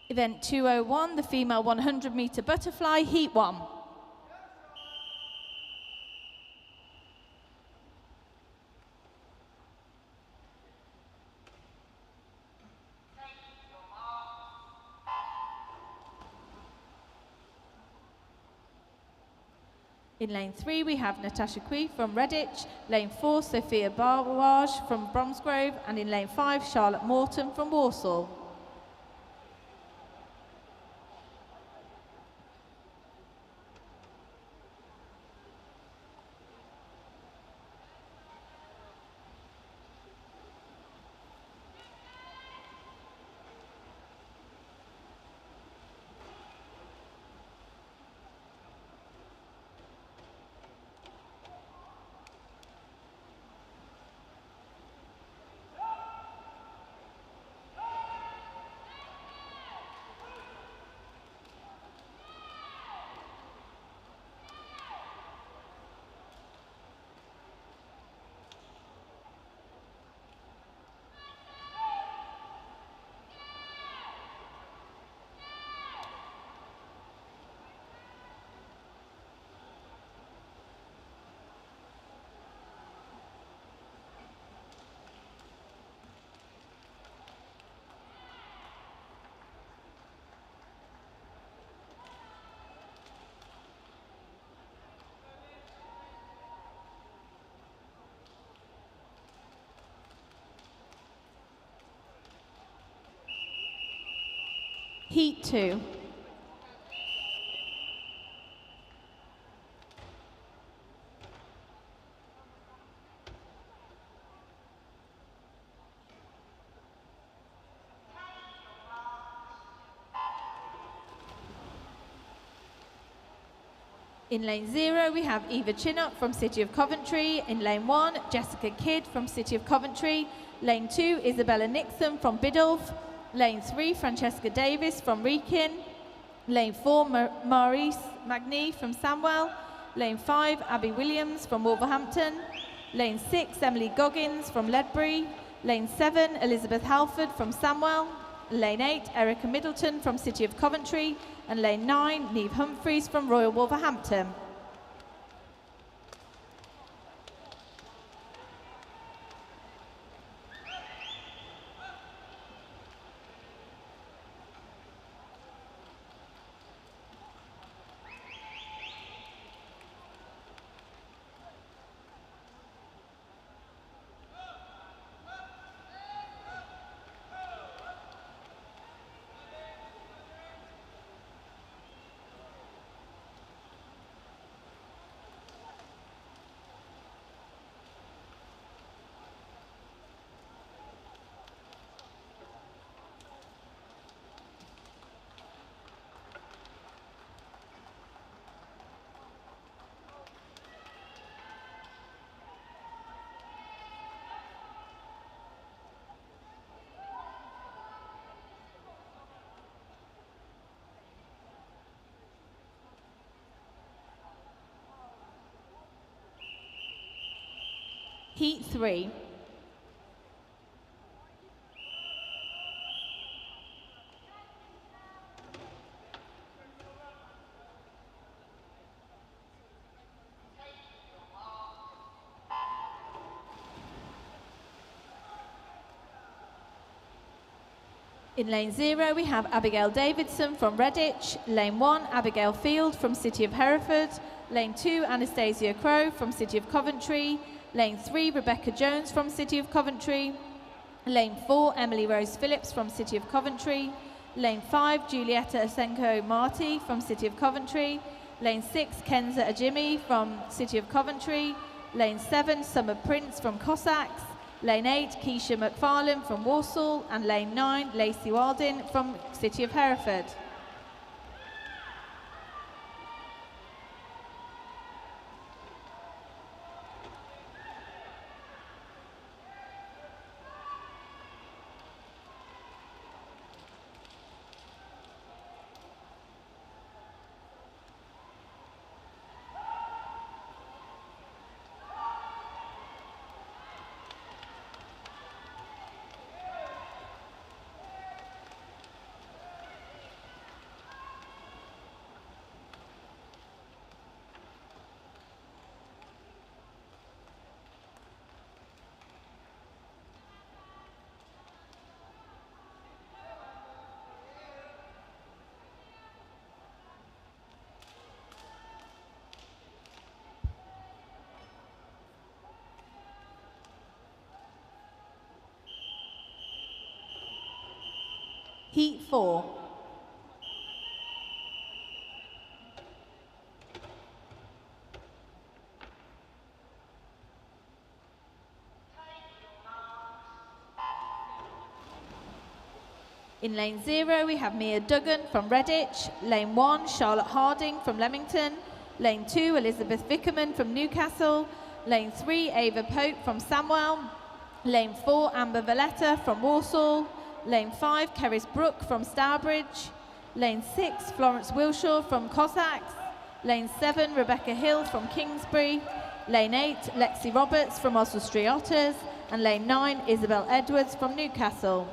Event 201, the female 100-metre butterfly, Heat 1. In lane 3, we have Natasha Quay from Redditch, lane 4, Sophia Barwaj from Bromsgrove, and in lane 5, Charlotte Morton from Walsall. Heat 2. In lane 0, we have Eva Chinnock from City of Coventry. In lane 1, Jessica Kidd from City of Coventry. Lane 2, Isabella Nixon from Biddulph. Lane 3, Francesca Davis from Wrekin. Lane 4, Maurice Magny from Samwell. Lane 5, Abby Williams from Wolverhampton. Lane 6, Emily Goggins from Ledbury. Lane 7, Elizabeth Halford from Samwell. Lane 8, Erica Middleton from City of Coventry. And lane 9, Neve Humphreys from Royal Wolverhampton. Heat 3. In lane 0, we have Abigail Davidson from Redditch. Lane 1, Abigail Field from City of Hereford. Lane 2, Anastasia Crowe from City of Coventry. Lane 3, Rebecca Jones from City of Coventry. Lane 4, Emily Rose Phillips from City of Coventry. Lane 5, Giulietta Asenko Marty from City of Coventry. Lane 6, Kenza Ajimi from City of Coventry. Lane 7, Summer Prince from Cossacks. Lane 8, Keisha McFarlane from Walsall. And Lane 9, Lacey Waldin from City of Hereford. Heat 4. In lane 0, we have Mia Duggan from Redditch. Lane 1, Charlotte Harding from Leamington. Lane 2, Elizabeth Vickerman from Newcastle. Lane 3, Ava Pope from Samwell. Lane 4, Amber Valletta from Walsall. Lane 5, Keris Brook from Stourbridge. Lane 6, Florence Wilshaw from Cossacks. Lane 7, Rebecca Hill from Kingsbury. Lane 8, Lexi Roberts from Oswestry Otters. And lane 9, Isabel Edwards from Newcastle.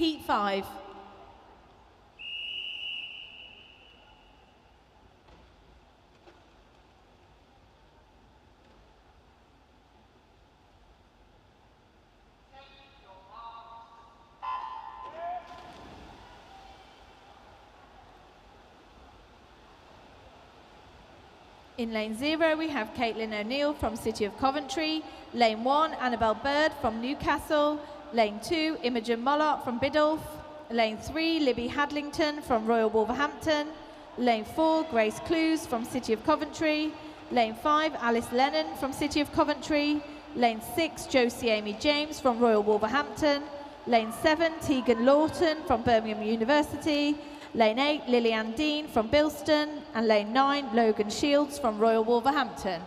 Heat 5. In lane 0, we have Caitlin O'Neill from City of Coventry. Lane 1, Annabelle Bird from Newcastle. Lane 2, Imogen Mollart from Biddulph. Lane 3, Libby Hadlington from Royal Wolverhampton. Lane 4, Grace Clues from City of Coventry. Lane 5, Alice Lennon from City of Coventry. Lane 6, Josie Amy James from Royal Wolverhampton. Lane 7, Tegan Lawton from Birmingham University. Lane 8, Lillian Dean from Bilston. And lane 9, Logan Shields from Royal Wolverhampton.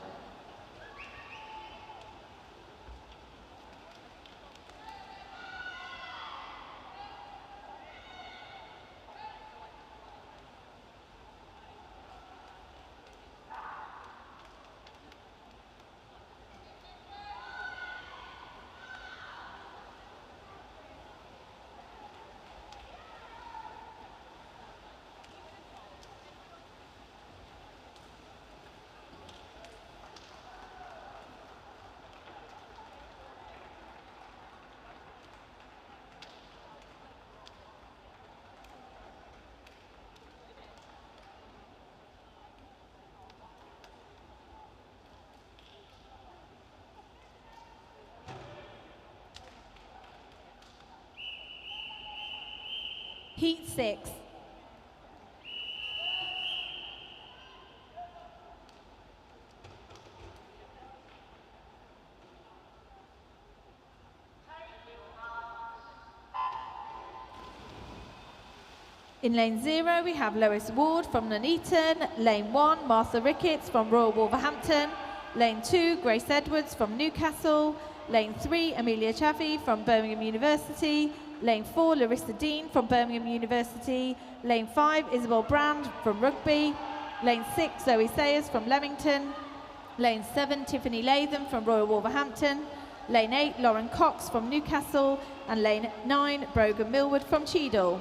Heat 6. In lane 0, we have Lois Ward from Nuneaton. Lane 1, Martha Ricketts from Royal Wolverhampton. Lane 2, Grace Edwards from Newcastle. Lane 3, Amelia Chaffee from Birmingham University. Lane 4, Larissa Dean from Birmingham University. Lane 5, Isabel Brand from Rugby. Lane 6, Zoe Sayers from Leamington. Lane 7, Tiffany Latham from Royal Wolverhampton. Lane 8, Lauren Cox from Newcastle. And lane 9, Brogan Millward from Cheadle.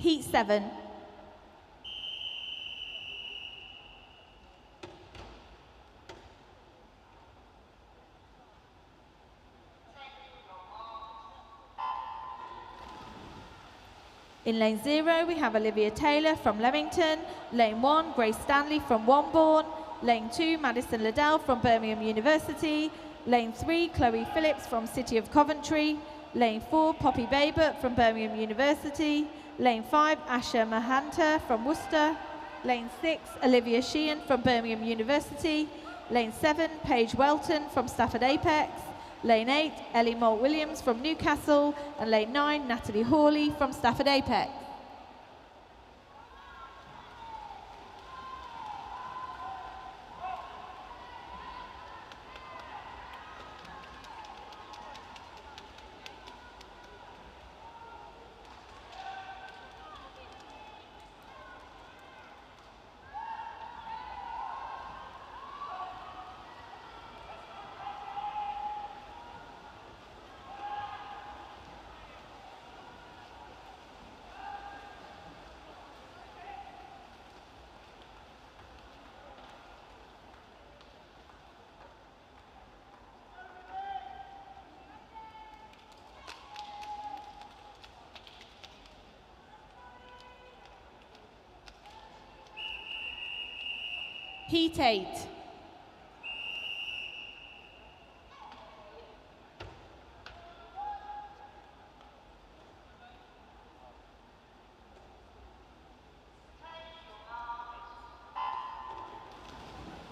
Heat 7. In lane 0, we have Olivia Taylor from Leamington. Lane 1, Grace Stanley from Wombourne. Lane 2, Madison Liddell from Birmingham University. Lane 3, Chloe Phillips from City of Coventry. Lane 4, Poppy Babert from Birmingham University. Lane 5, Asha Mahanta from Worcester. Lane 6, Olivia Sheehan from Birmingham University. Lane 7, Paige Welton from Stafford Apex. Lane 8, Ellie Moult-Williams from Newcastle. And lane 9, Natalie Hawley from Stafford Apex. Heat 8.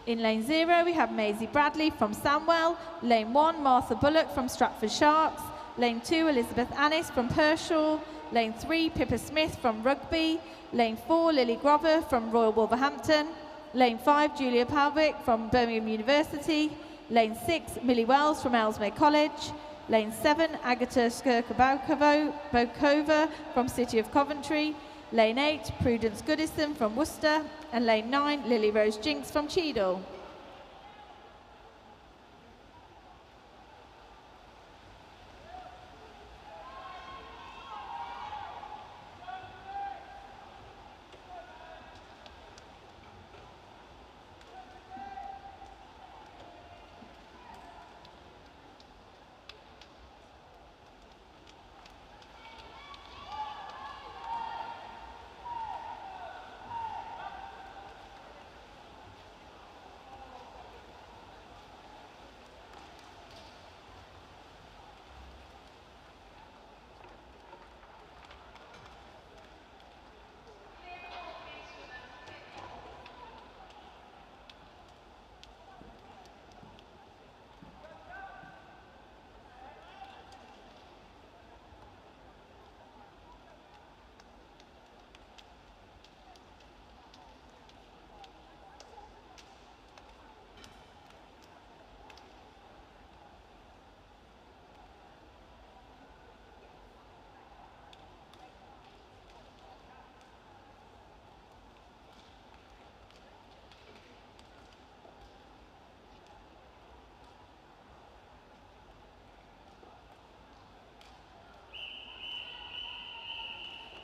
In lane 0, we have Maisie Bradley from Samwell. Lane 1, Martha Bullock from Stratford Sharks. Lane 2, Elizabeth Annis from Pershore. Lane 3, Pippa Smith from Rugby. Lane 4, Lily Grover from Royal Wolverhampton. Lane 5, Julia Palvick from Birmingham University. Lane 6, Millie Wells from Ellesmere College. Lane 7, Agata Skirka-Bokova from City of Coventry. Lane 8, Prudence Goodison from Worcester. And lane 9, Lily Rose Jinks from Cheadle.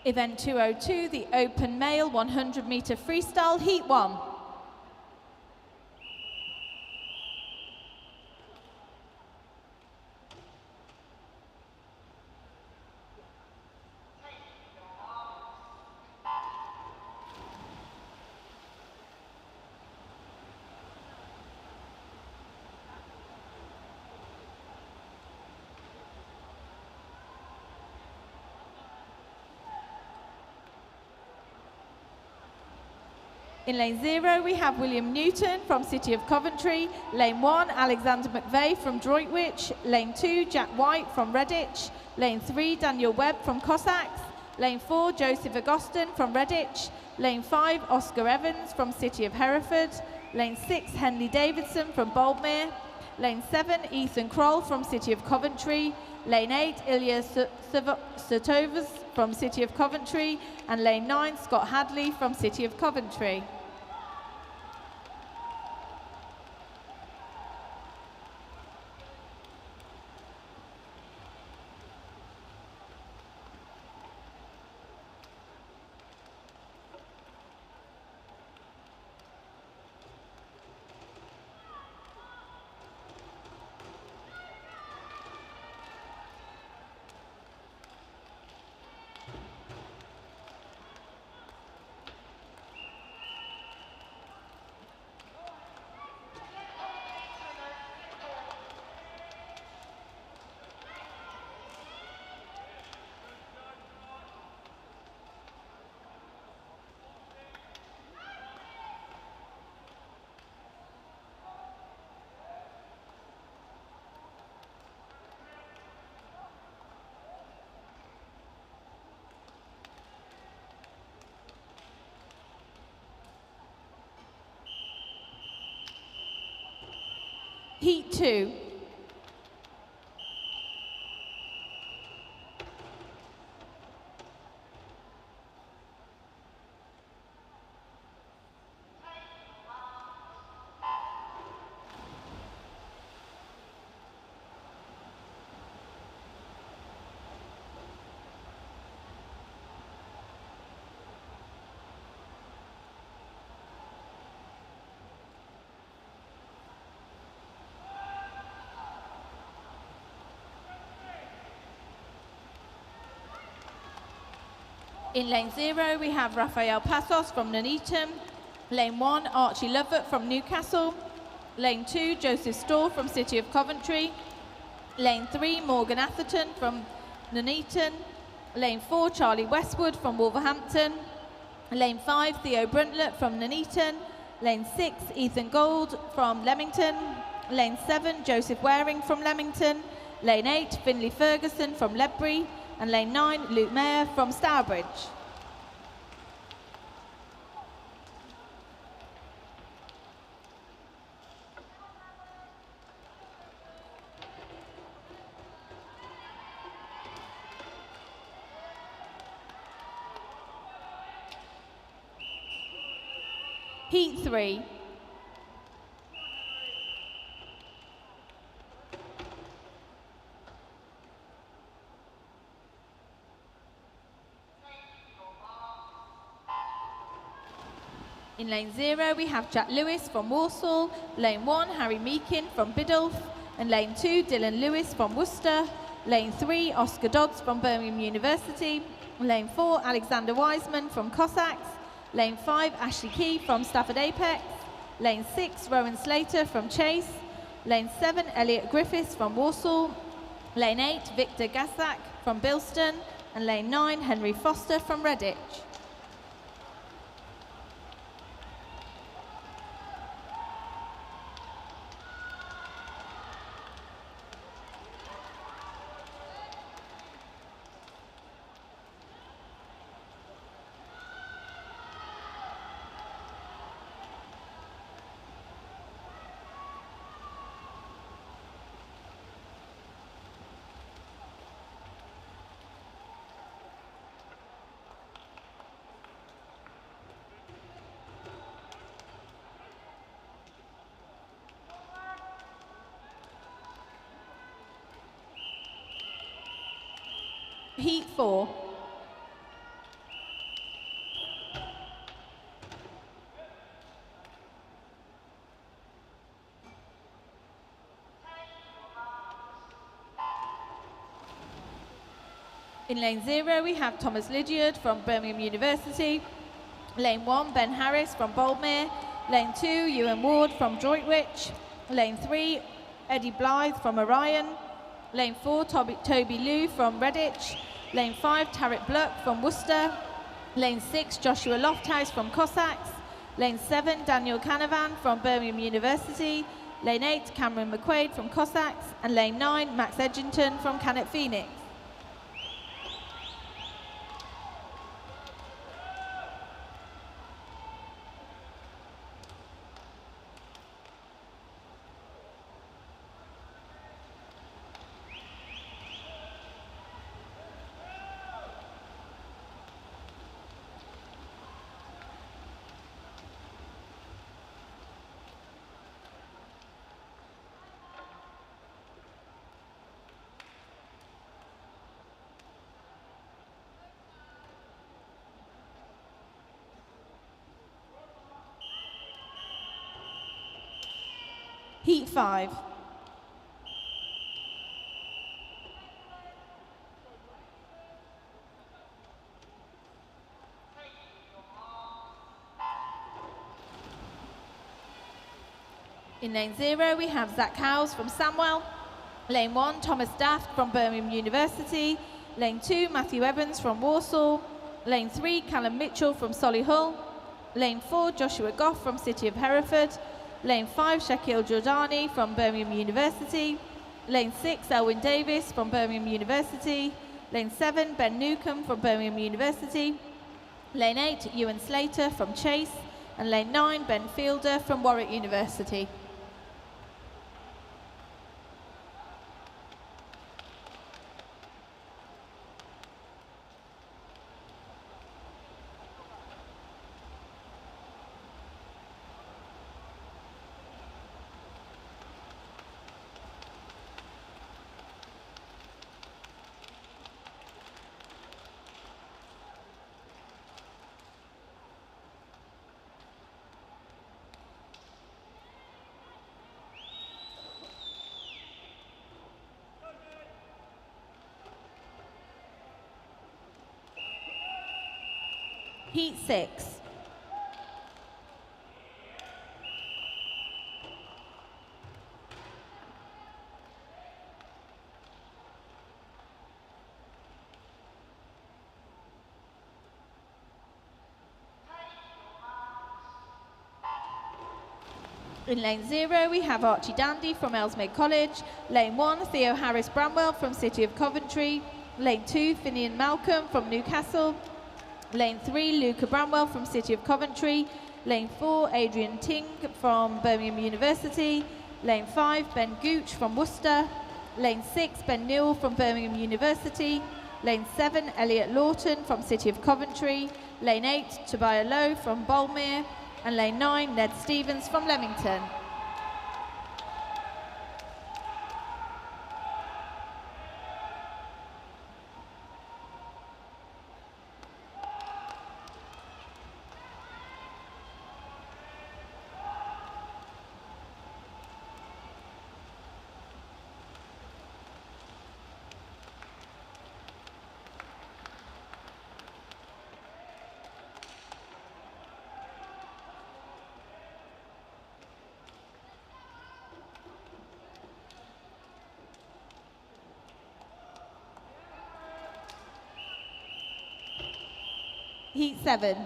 Event 202, the open male 100-metre freestyle, Heat 1. In lane 0, we have William Newton from City of Coventry. Lane 1, Alexander McVeigh from Droitwich. Lane 2, Jack White from Redditch. Lane 3, Daniel Webb from Cossacks. Lane 4, Joseph Agostin from Redditch. Lane 5, Oscar Evans from City of Hereford. Lane 6, Henley Davidson from Boldmere. Lane 7, Ethan Kroll from City of Coventry. Lane 8, Ilya Sotovas from City of Coventry. And lane 9, Scott Hadley from City of Coventry. Heat 2. In lane 0, we have Rafael Passos from Nuneaton. Lane 1, Archie Lovett from Newcastle. Lane 2, Joseph Storr from City of Coventry. Lane 3, Morgan Atherton from Nuneaton. Lane 4, Charlie Westwood from Wolverhampton. Lane 5, Theo Bruntlett from Nuneaton. Lane 6, Ethan Gold from Leamington. Lane 7, Joseph Waring from Leamington. Lane 8, Finlay Ferguson from Ledbury. And lane 9, Luke Mayer from Stourbridge. Heat 3. In lane 0, we have Jack Lewis from Walsall. Lane 1, Harry Meakin from Biddulph. And lane 2, Dylan Lewis from Worcester. Lane 3, Oscar Dodds from Birmingham University. Lane 4, Alexander Wiseman from Cossacks. Lane 5, Ashley Key from Stafford Apex. Lane 6, Rowan Slater from Chase. Lane 7, Elliot Griffiths from Walsall. Lane 8, Victor Gasak from Bilston. And lane 9, Henry Foster from Redditch. Heat 4. In lane 0, we have Thomas Lydiard from Birmingham University. Lane 1, Ben Harris from Boldmere. Lane 2, Ewan Ward from Droitwich. Lane 3, Eddie Blythe from Orion. Lane 4, Toby Liu from Redditch. Lane 5, Tarek Bluck from Worcester. Lane 6, Joshua Lofthouse from Cossacks. Lane 7, Daniel Canavan from Birmingham University. Lane 8, Cameron McQuaid from Cossacks. And lane 9, Max Edgington from Cannock Phoenix. Heat 5. In lane 0, we have Zach Howes from Samwell. Lane 1, Thomas Daft from Birmingham University. Lane 2, Matthew Evans from Walsall. Lane 3, Callum Mitchell from Solihull. Lane 4, Joshua Goff from City of Hereford. Lane 5, Shaquille Giordani from Birmingham University. Lane 6, Elwyn Davis from Birmingham University. Lane 7, Ben Newcomb from Birmingham University. Lane 8, Ewan Slater from Chase. And lane 9, Ben Fielder from Warwick University. Heat 6. In lane 0, we have Archie Dandy from Ellesmere College. Lane 1, Theo Harris Bramwell from City of Coventry. Lane 2, Finian Malcolm from Newcastle. Lane 3, Luca Bramwell from City of Coventry. Lane 4, Adrian Ting from Birmingham University. Lane 5, Ben Gooch from Worcester. Lane 6, Ben Newell from Birmingham University. Lane 7, Elliot Lawton from City of Coventry. Lane 8, Tobiah Lowe from Bolmere. And lane 9, Ned Stevens from Leamington. Heat 7.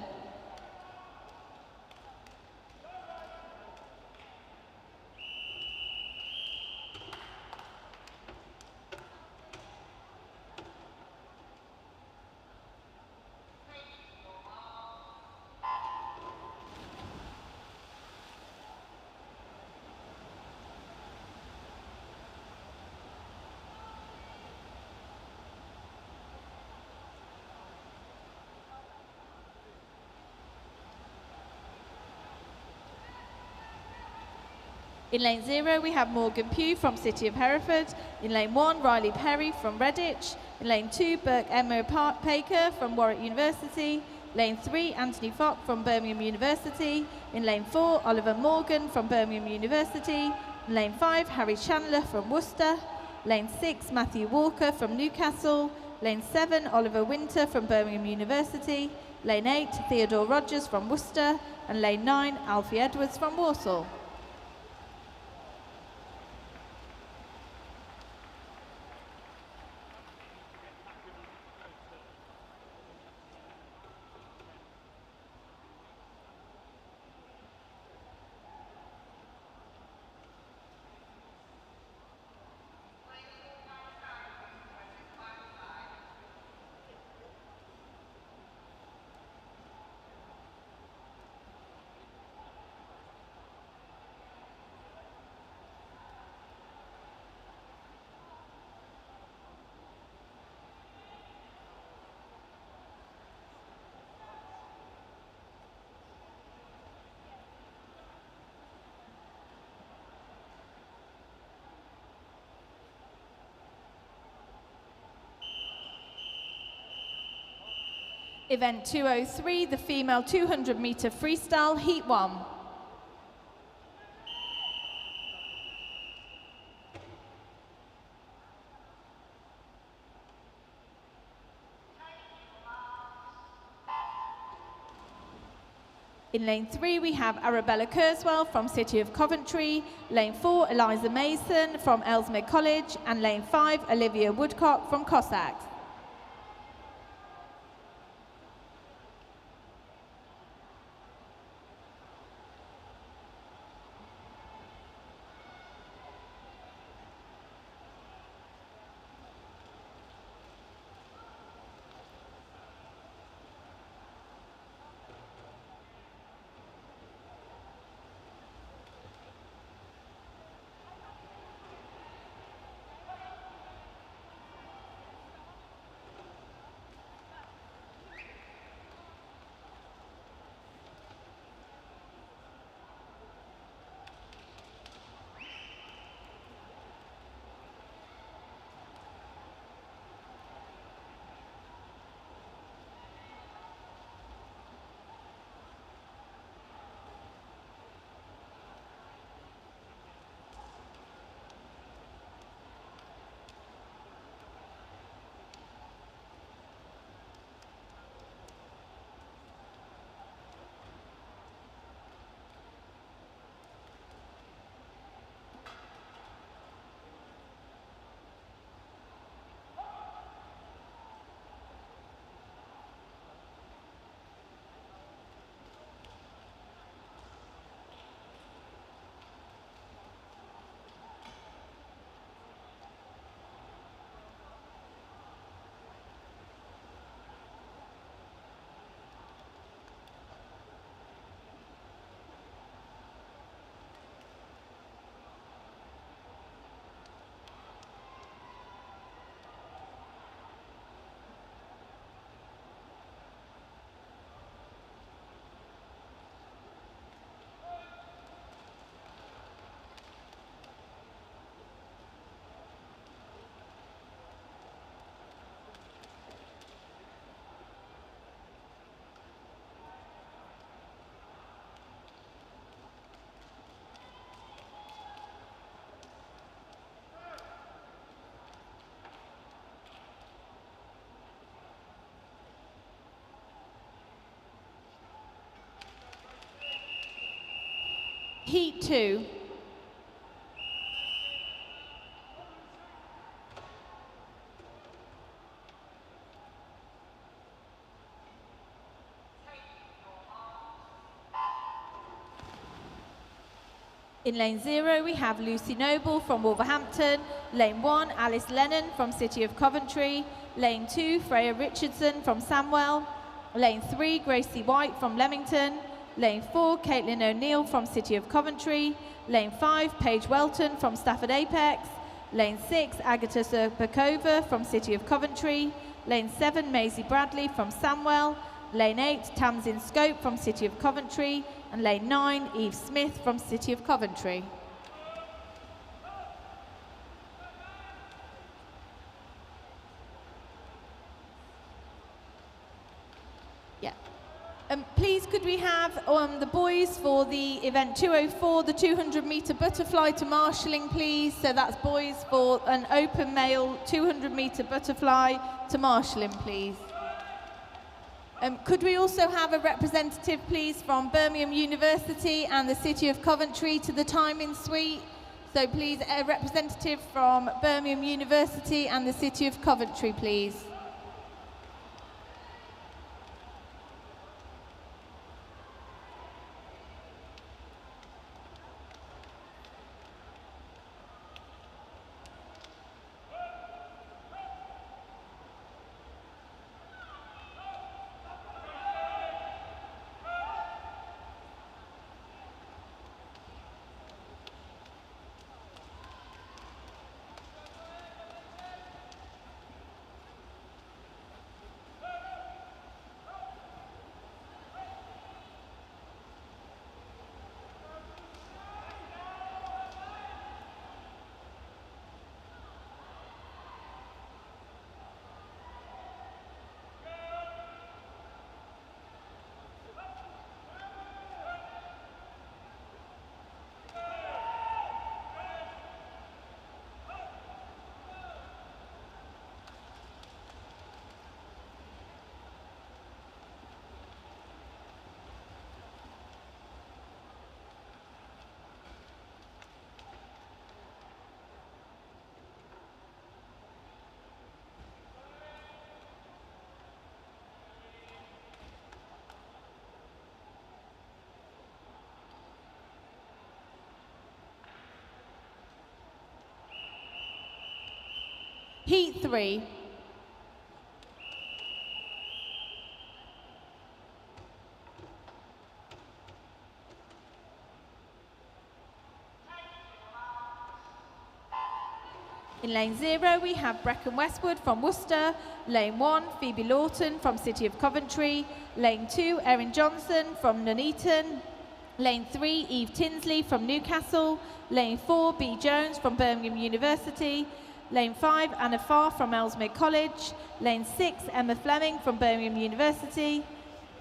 In lane 0, we have Morgan Pugh from City of Hereford. In lane 1, Riley Perry from Redditch. In lane 2, Burke Emma Paker from Warwick University. Lane 3, Anthony Fock from Birmingham University. In lane 4, Oliver Morgan from Birmingham University. In lane 5, Harry Chandler from Worcester. Lane 6, Matthew Walker from Newcastle. Lane 7, Oliver Winter from Birmingham University. Lane 8, Theodore Rogers from Worcester. And lane 9, Alfie Edwards from Walsall. Event 203, the female 200-metre freestyle, Heat 1. In lane 3, we have Arabella Kurzweil from City of Coventry. Lane 4, Eliza Mason from Ellesmere College. And lane 5, Olivia Woodcock from Cossacks. Heat 2. In lane 0, we have Lucy Noble from Wolverhampton. Lane 1, Alice Lennon from City of Coventry. Lane 2, Freya Richardson from Samwell. Lane 3, Gracie White from Leamington. Lane 4, Caitlin O'Neill from City of Coventry. Lane 5, Paige Welton from Stafford Apex. Lane 6, Agata Serpakova from City of Coventry. Lane 7, Maisie Bradley from Samwell. Lane 8, Tamsin Scope from City of Coventry. And lane 9, Eve Smith from City of Coventry. Yeah. Please could we have the boys for the event 204, the 200-metre butterfly to marshalling, please. So that's boys for an open male 200-metre butterfly to marshalling, please. Could we also have a representative, please, from Birmingham University and the City of Coventry to the timing suite? So please, a representative from Birmingham University and the City of Coventry, please. Heat 3. In lane 0, we have Brecon Westwood from Worcester. Lane 1, Phoebe Lawton from City of Coventry. Lane 2, Erin Johnson from Nuneaton. Lane 3, Eve Tinsley from Newcastle. Lane 4, B Jones from Birmingham University. Lane 5, Anna Farr from Ellesmere College. Lane 6, Emma Fleming from Birmingham University.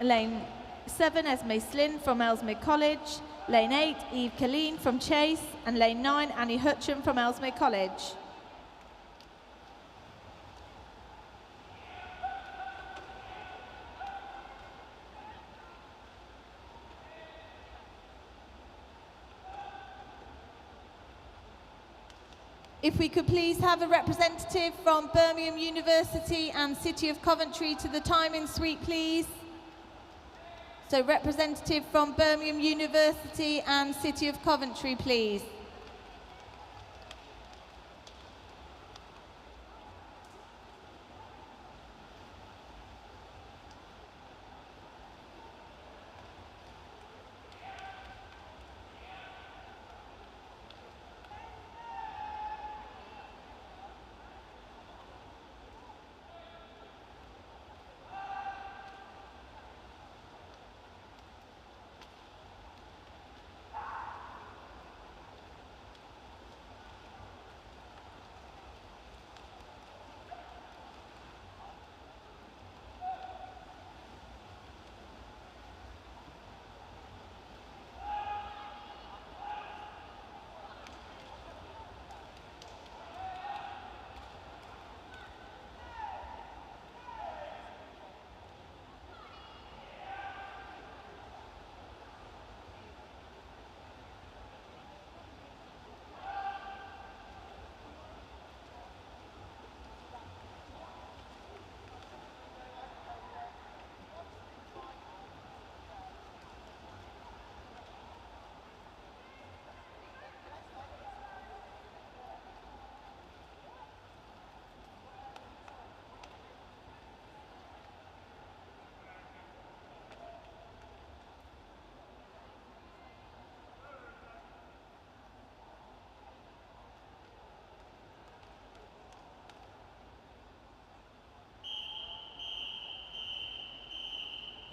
Lane 7, Esme Slynn from Ellesmere College. Lane 8, Eve Colleen from Chase. And lane 9, Annie Hutcham from Ellesmere College. If we could please have a representative from Birmingham University and City of Coventry to the timing suite, please. So representative from Birmingham University and City of Coventry, please.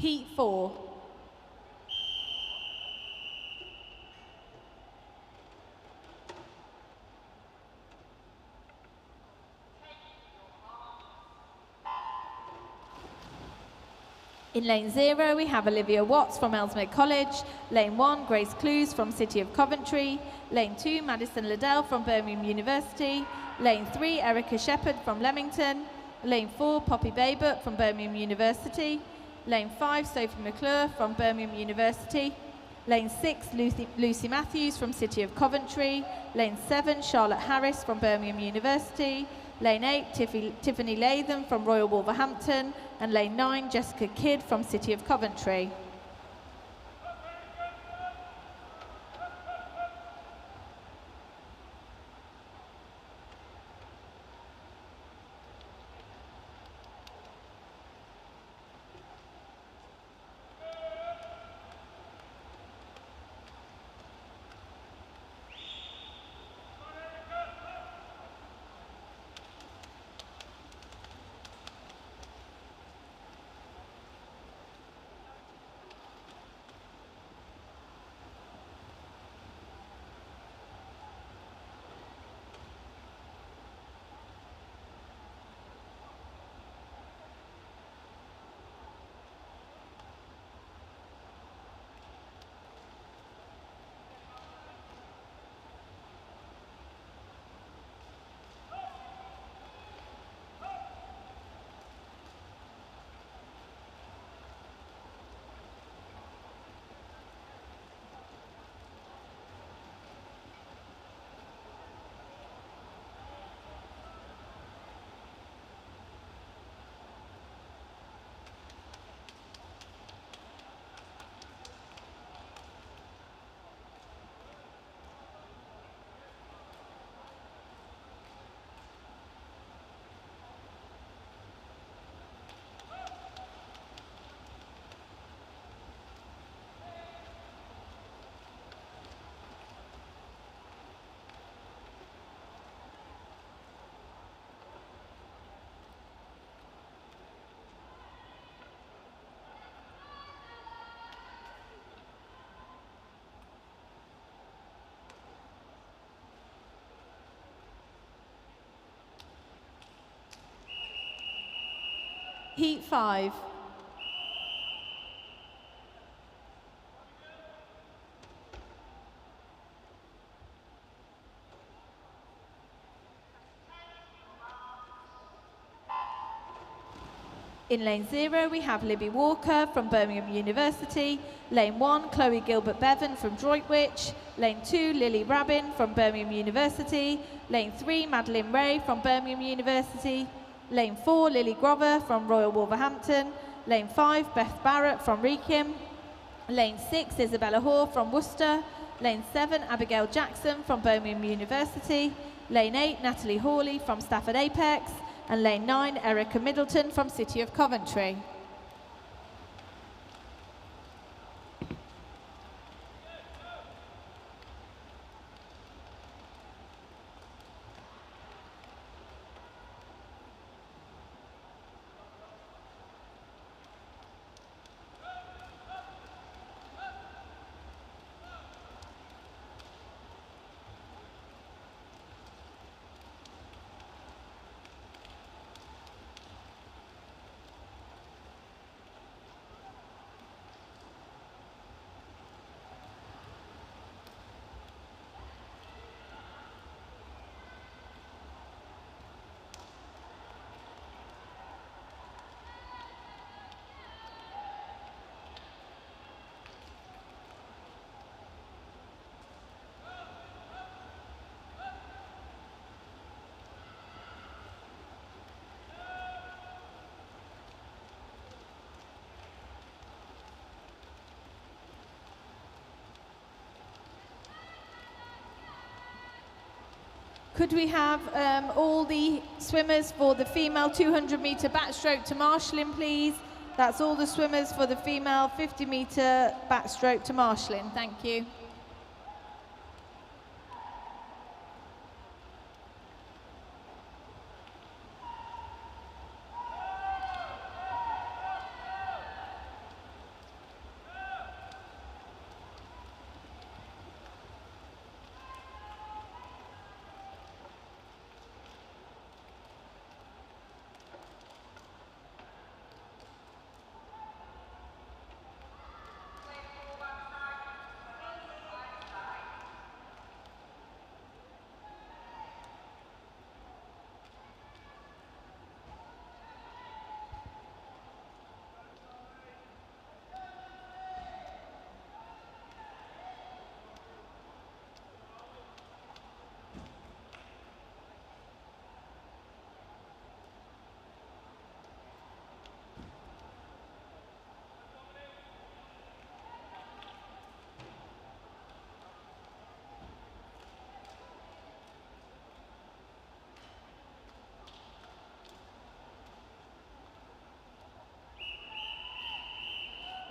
Heat 4. In lane 0, we have Olivia Watts from Ellesmere College. Lane 1, Grace Clues from City of Coventry. Lane 2, Madison Liddell from Birmingham University. Lane 3, Erica Shepherd from Leamington. Lane 4, Poppy Baybert from Birmingham University. Lane 5, Sophie McClure from Birmingham University. Lane 6, Lucy Matthews from City of Coventry. Lane 7, Charlotte Harris from Birmingham University. Lane 8, Tiffany Latham from Royal Wolverhampton. And lane 9, Jessica Kidd from City of Coventry. Heat 5. In lane 0, we have Libby Walker from Birmingham University. Lane 1, Chloe Gilbert-Bevan from Droitwich. Lane 2, Lily Rabin from Birmingham University. Lane 3, Madeline Ray from Birmingham University. Lane 4, Lily Grover from Royal Wolverhampton. Lane 5, Beth Barrett from Wrekin. Lane 6, Isabella Hoare from Worcester. Lane 7, Abigail Jackson from Birmingham University. Lane 8, Natalie Hawley from Stafford Apex. And lane 9, Erica Middleton from City of Coventry. Could we have all the swimmers for the female 200-metre backstroke to marshalling, please? That's all the swimmers for the female 50-metre backstroke to marshalling. Thank you.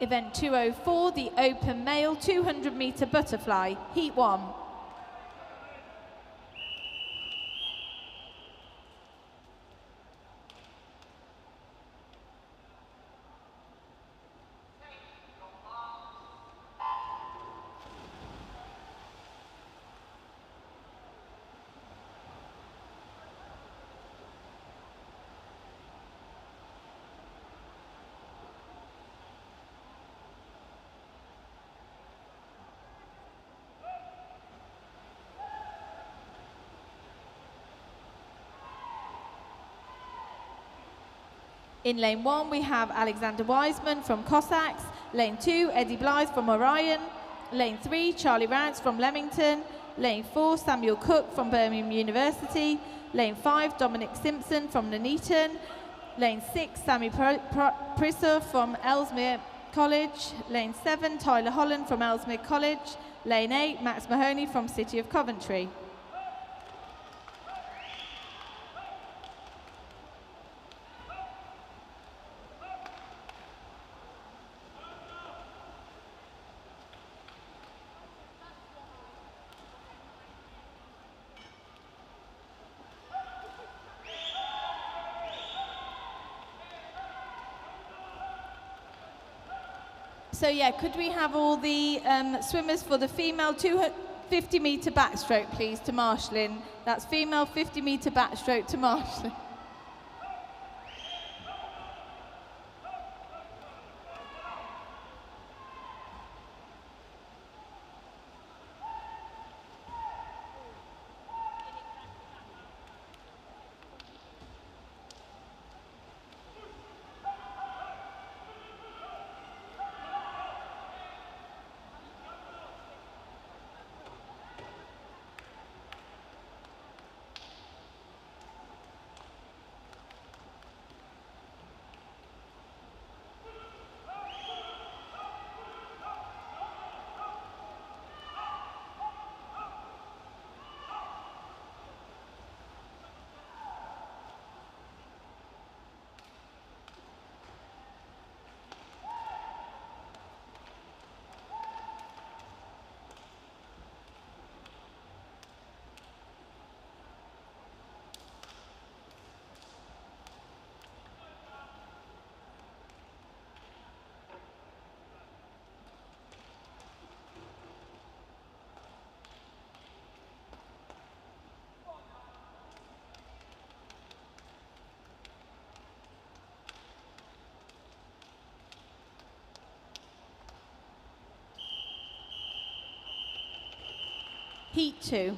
Event 204, the open male 200 metre butterfly, Heat 1. In lane 1, we have Alexander Wiseman from Cossacks. Lane 2, Eddie Blythe from Orion. Lane 3, Charlie Rounce from Leamington. Lane 4, Samuel Cook from Birmingham University. Lane 5, Dominic Simpson from Nuneaton. Lane 6, Sammy Prisser from Ellesmere College. Lane 7, Tyler Holland from Ellesmere College. Lane 8, Max Mahoney from City of Coventry. So yeah, could we have all the swimmers for the female 250 metre backstroke, please, to Marshallin? That's female 50 metre backstroke to Marshallin. Heat 2.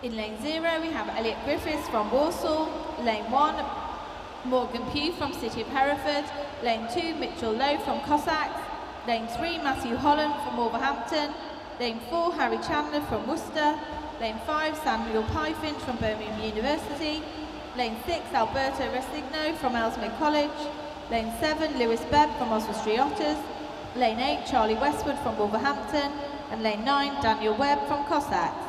In lane 0, we have Elliot Griffiths from Walsall. Lane 1, Morgan Pugh from City of Hereford. Lane 2, Mitchell Lowe from Cossacks. Lane 3, Matthew Holland from Wolverhampton. Lane 4, Harry Chandler from Worcester. Lane 5, Samuel Pyfinch from Birmingham University. Lane 6, Alberto Resigno from Ellesmere College. Lane 7, Lewis Bebb from Oswestry Otters. Lane 8, Charlie Westwood from Wolverhampton. And lane 9, Daniel Webb from Cossacks.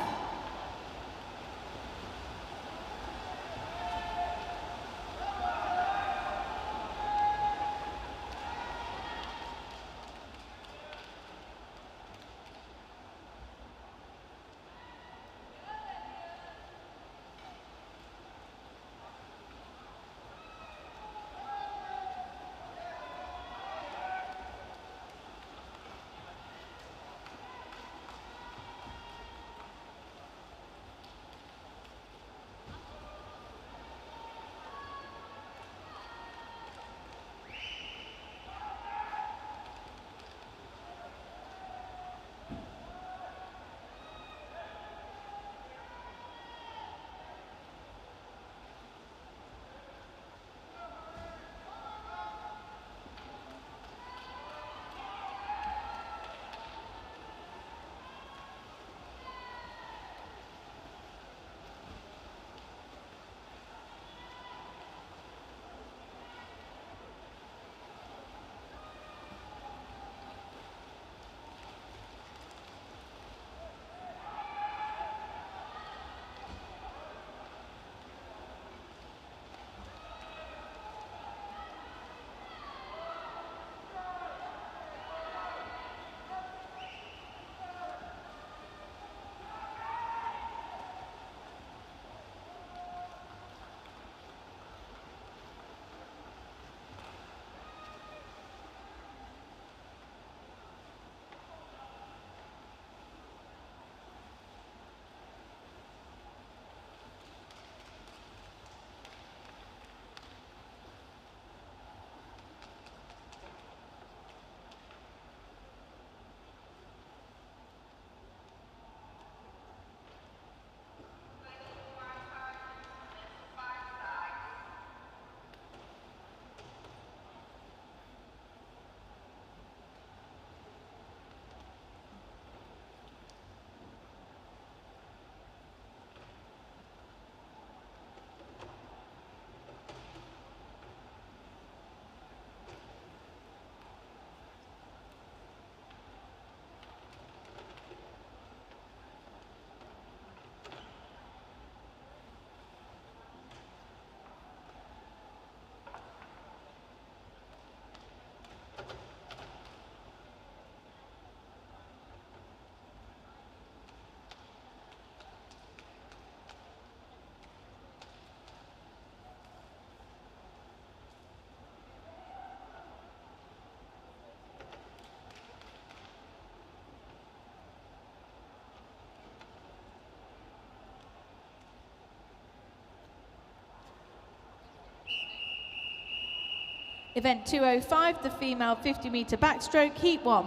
Event 205, the female 50-metre backstroke, heat 1.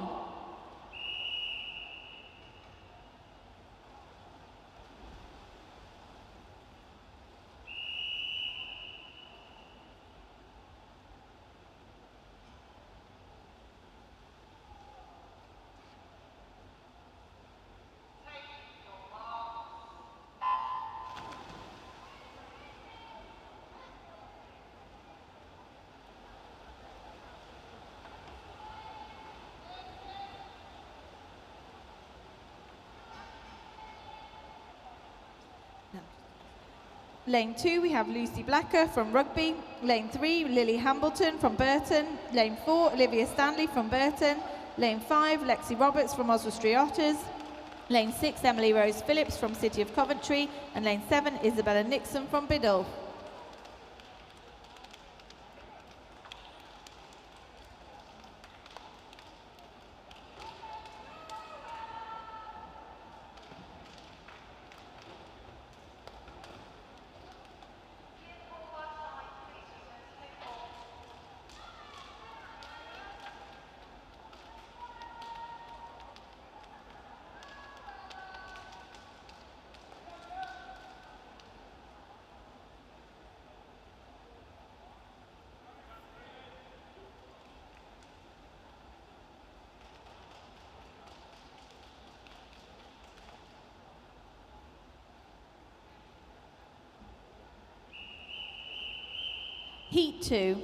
Lane 2, we have Lucy Blacker from Rugby. Lane 3, Lily Hambleton from Burton. Lane 4, Olivia Stanley from Burton. Lane 5, Lexi Roberts from Oswestry Otters. Lane 6, Emily Rose Phillips from City of Coventry. And Lane 7, Isabella Nixon from Biddle. Heat 2.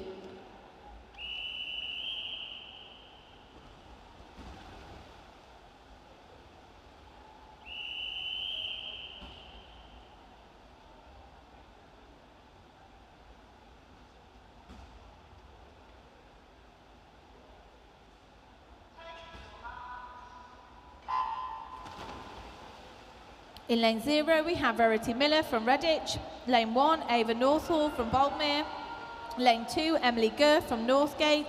In lane 0, we have Verity Miller from Redditch. Lane 1, Ava Northall from Boldmere. Lane 2, Emily Gurr from Northgate.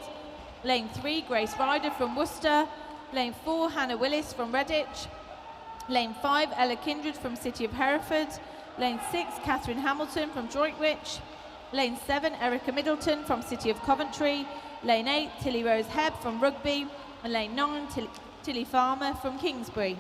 Lane 3, Grace Ryder from Worcester. Lane 4, Hannah Willis from Redditch. Lane 5, Ella Kindred from City of Hereford. Lane 6, Catherine Hamilton from Droitwich. Lane 7, Erica Middleton from City of Coventry. Lane 8, Tilly Rose Hebb from Rugby. And Lane 9, Tilly Farmer from Kingsbury.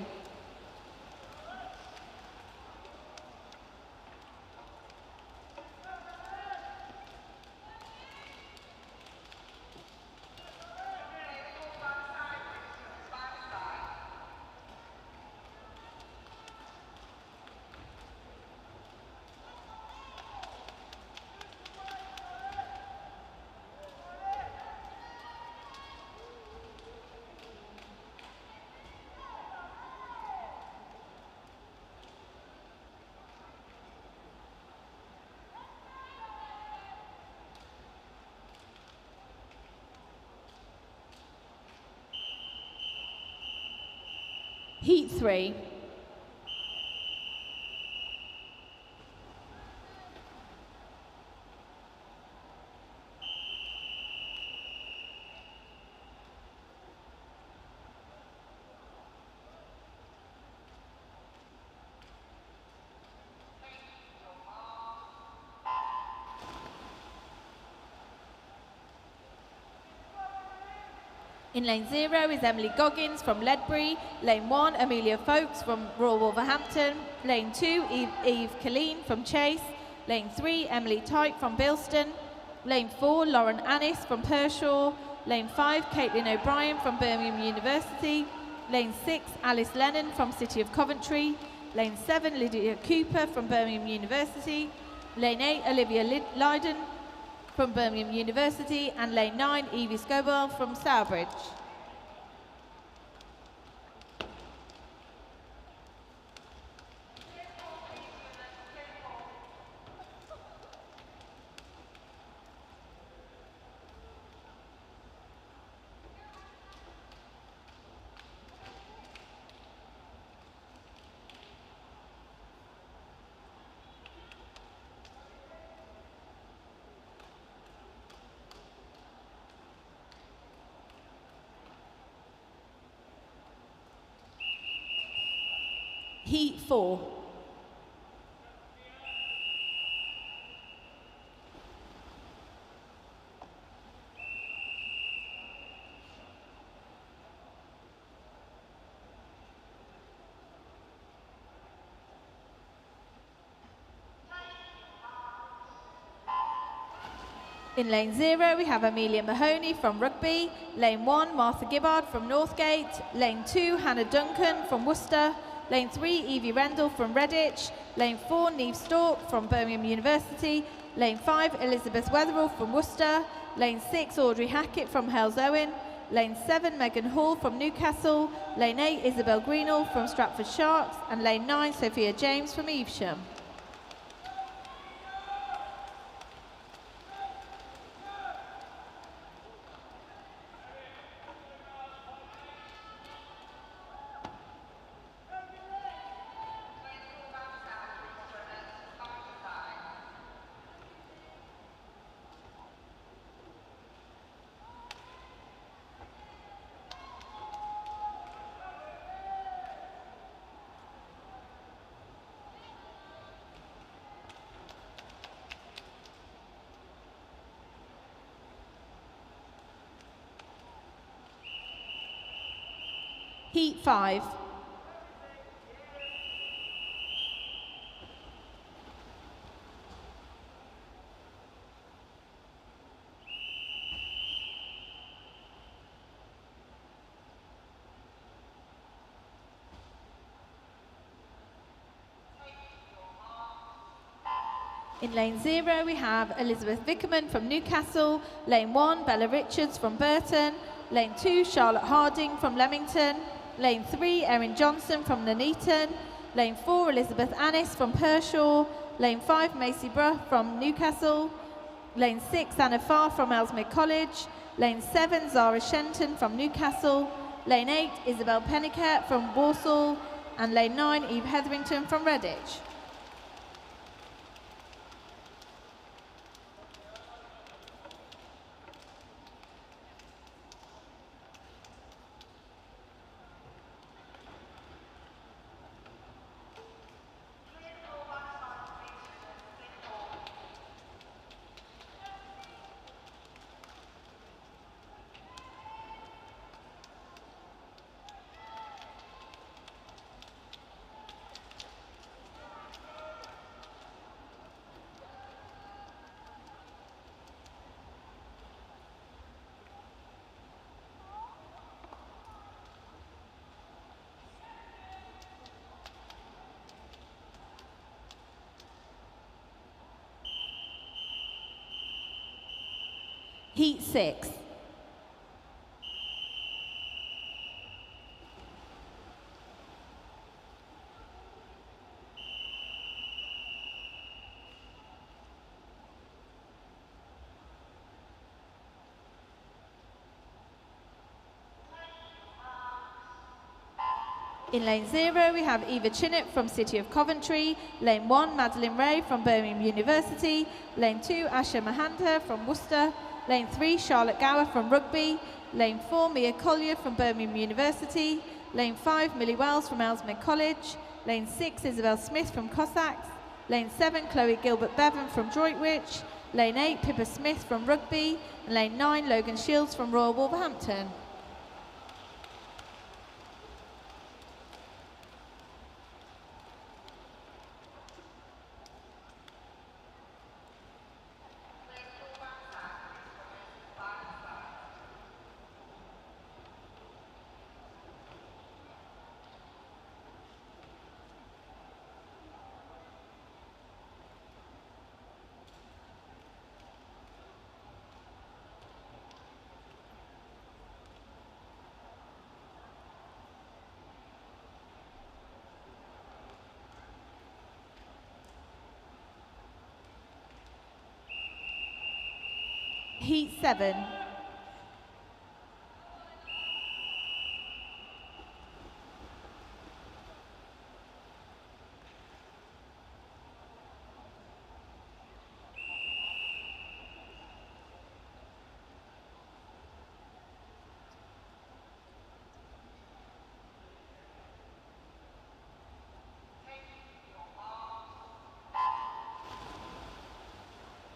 Heat 3. In lane 0 is Emily Goggins from Ledbury. Lane 1, Amelia Folkes from Royal Wolverhampton. Lane 2, Eve Colleen from Chase. Lane 3, Emily Tyke from Bilston. Lane 4, Lauren Annis from Pershaw. Lane 5, Caitlin O'Brien from Birmingham University. Lane 6, Alice Lennon from City of Coventry. Lane 7, Lydia Cooper from Birmingham University. Lane 8, Olivia Lydon from Birmingham University, and lane 9, Evie Scobell from Stourbridge. Heat 4. In lane 0, we have Amelia Mahoney from Rugby. Lane 1, Martha Gibbard from Northgate. Lane 2, Hannah Duncan from Worcester. Lane 3, Evie Rendell from Redditch. Lane 4, Neve Stork from Birmingham University. Lane 5, Elizabeth Wetherall from Worcester. Lane 6, Audrey Hackett from Hales Owen. Lane 7, Megan Hall from Newcastle. Lane 8, Isabel Greenall from Stratford Sharks. And Lane 9, Sophia James from Evesham. Heat 5. In lane 0, we have Elizabeth Vickerman from Newcastle. Lane 1, Bella Richards from Burton. Lane 2, Charlotte Harding from Leamington. Lane 3, Erin Johnson from Nuneaton. Lane 4, Elizabeth Annis from Pershaw. Lane 5, Macy Bruff from Newcastle. Lane 6, Anna Farr from Ellesmere College. Lane 7, Zara Shenton from Newcastle. Lane 8, Isabel Pennicott from Walsall. And Lane 9, Eve Hetherington from Redditch. Heat 6. In lane 0, we have Eva Chinnett from City of Coventry. Lane 1, Madeline Ray from Birmingham University. Lane 2, Asha Mahanta from Worcester. Lane 3, Charlotte Gower from Rugby. Lane 4, Mia Collier from Birmingham University. Lane 5, Millie Wells from Ellesmere College. Lane 6, Isabel Smith from Cossacks. Lane 7, Chloe Gilbert Bevan from Droitwich. Lane 8, Pippa Smith from Rugby. And Lane 9, Logan Shields from Royal Wolverhampton. Heat 7.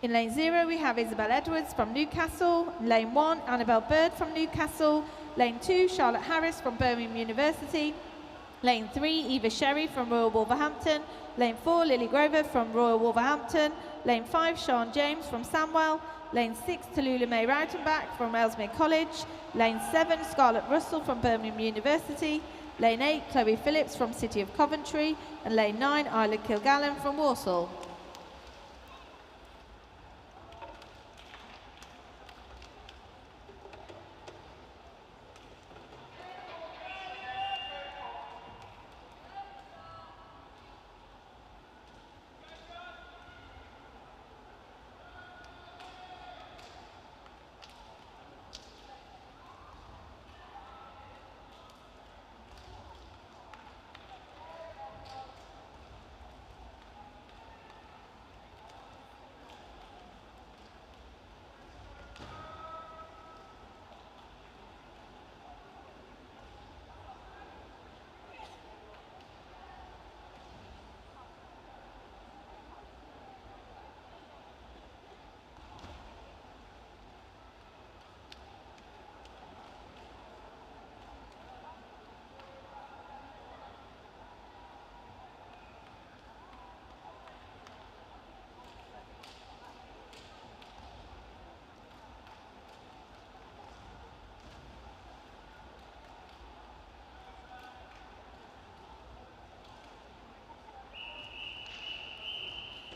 In lane 0, we have Isabel Edwards from Newcastle. Lane 1, Annabelle Bird from Newcastle. Lane 2, Charlotte Harris from Birmingham University. Lane 3, Eva Sherry from Royal Wolverhampton. Lane 4, Lily Grover from Royal Wolverhampton. Lane 5, Sean James from Samwell. Lane 6, Tallulah May Routenbach from Ellesmere College. Lane 7, Scarlett Russell from Birmingham University. Lane 8, Chloe Phillips from City of Coventry. And Lane 9, Isla Kilgallen from Walsall.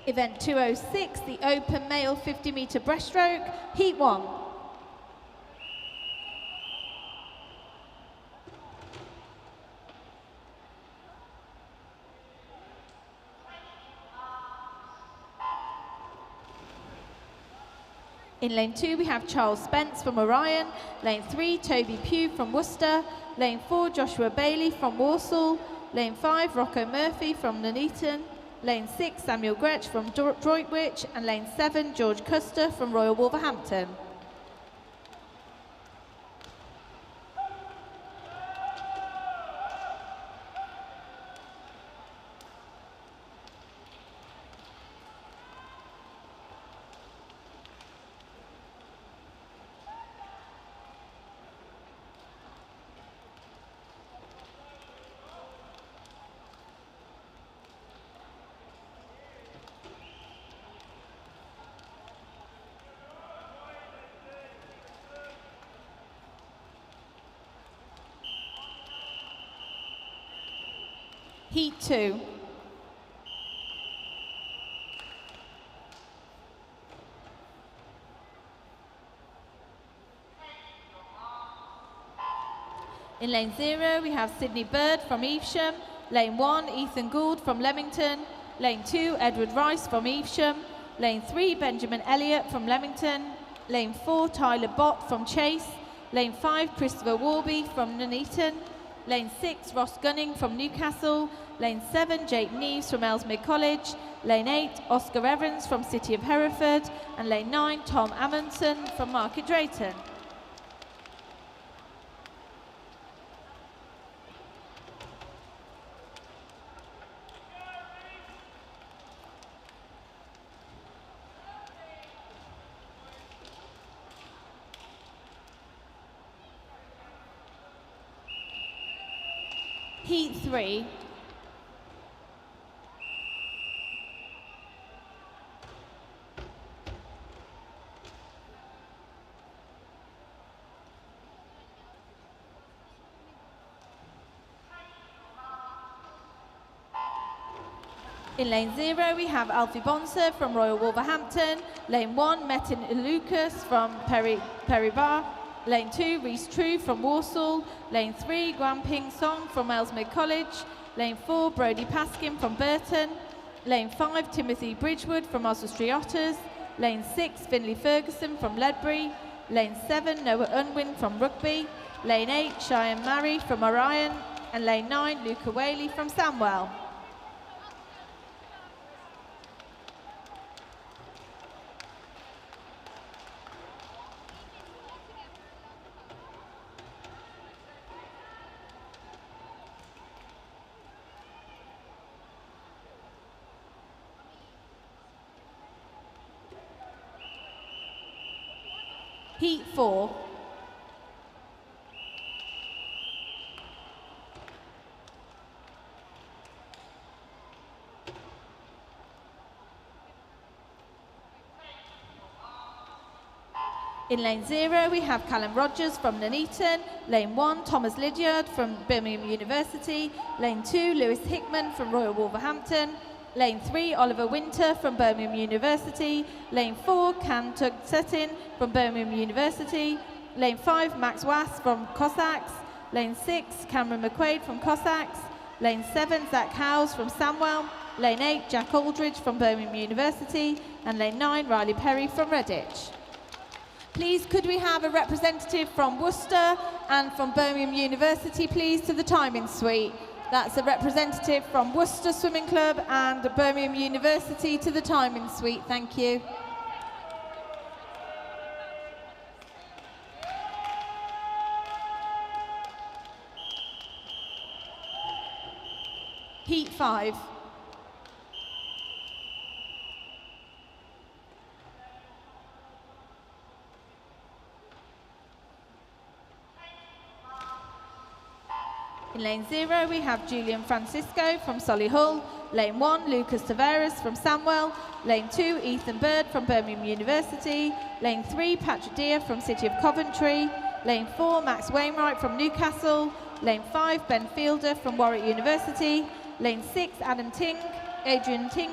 Event 206, the open male 50-metre breaststroke, heat 1. In lane 2, we have Charles Spence from Orion. Lane 3, Toby Pugh from Worcester. Lane 4, Joshua Bailey from Walsall. Lane 5, Rocco Murphy from Nuneaton. Lane 6, Samuel Gretsch from Droitwich. And lane 7, George Custer from Royal Wolverhampton. Heat 2. In lane 0, we have Sydney Bird from Evesham. Lane 1, Ethan Gould from Leamington. Lane 2, Edward Rice from Evesham. Lane 3, Benjamin Elliott from Leamington. Lane 4, Tyler Bott from Chase. Lane 5, Christopher Warby from Nuneaton. Lane 6, Ross Gunning from Newcastle. Lane 7, Jake Neves from Ellesmere College. Lane 8, Oscar Evans from City of Hereford. And lane 9, Tom Amundsen from Market Drayton. Heat 3. In lane 0, we have Alfie Bonser from Royal Wolverhampton. Lane 1, Metin Lucas from Perry Bar. Lane 2, Reese True from Walsall. Lane 3, Guan Ping Song from Ellesmere College. Lane 4, Brodie Paskin from Burton. Lane 5, Timothy Bridgewood from Oswestry Otters. Lane 6, Finlay Ferguson from Ledbury. Lane 7, Noah Unwin from Rugby. Lane 8, Cheyenne Murray from Orion. And lane 9, Luca Whaley from Samwell. Heat 4. In lane 0, we have Callum Rogers from Nuneaton. Lane 1, Thomas Lydiard from Birmingham University. Lane 2, Lewis Hickman from Royal Wolverhampton. Lane 3, Oliver Winter from Birmingham University. Lane 4, Can Tugsetin from Birmingham University. Lane 5, Max Wass from Cossacks. Lane 6, Cameron McQuaid from Cossacks. Lane 7, Zach Howes from Samwell. Lane 8, Jack Aldridge from Birmingham University. And lane 9, Riley Perry from Redditch. Please, could we have a representative from Worcester and from Birmingham University, please, to the timing suite? That's a representative from Worcester Swimming Club and Birmingham University to the timing suite. Thank you. Heat 5. In lane 0, we have Julian Francisco from Solihull. Lane 1, Lucas Tavares from Samwell. Lane 2, Ethan Bird from Birmingham University. Lane 3, Patrick Deere from City of Coventry. Lane 4, Max Wainwright from Newcastle. Lane 5, Ben Fielder from Warwick University. Lane 6, Adrian Ting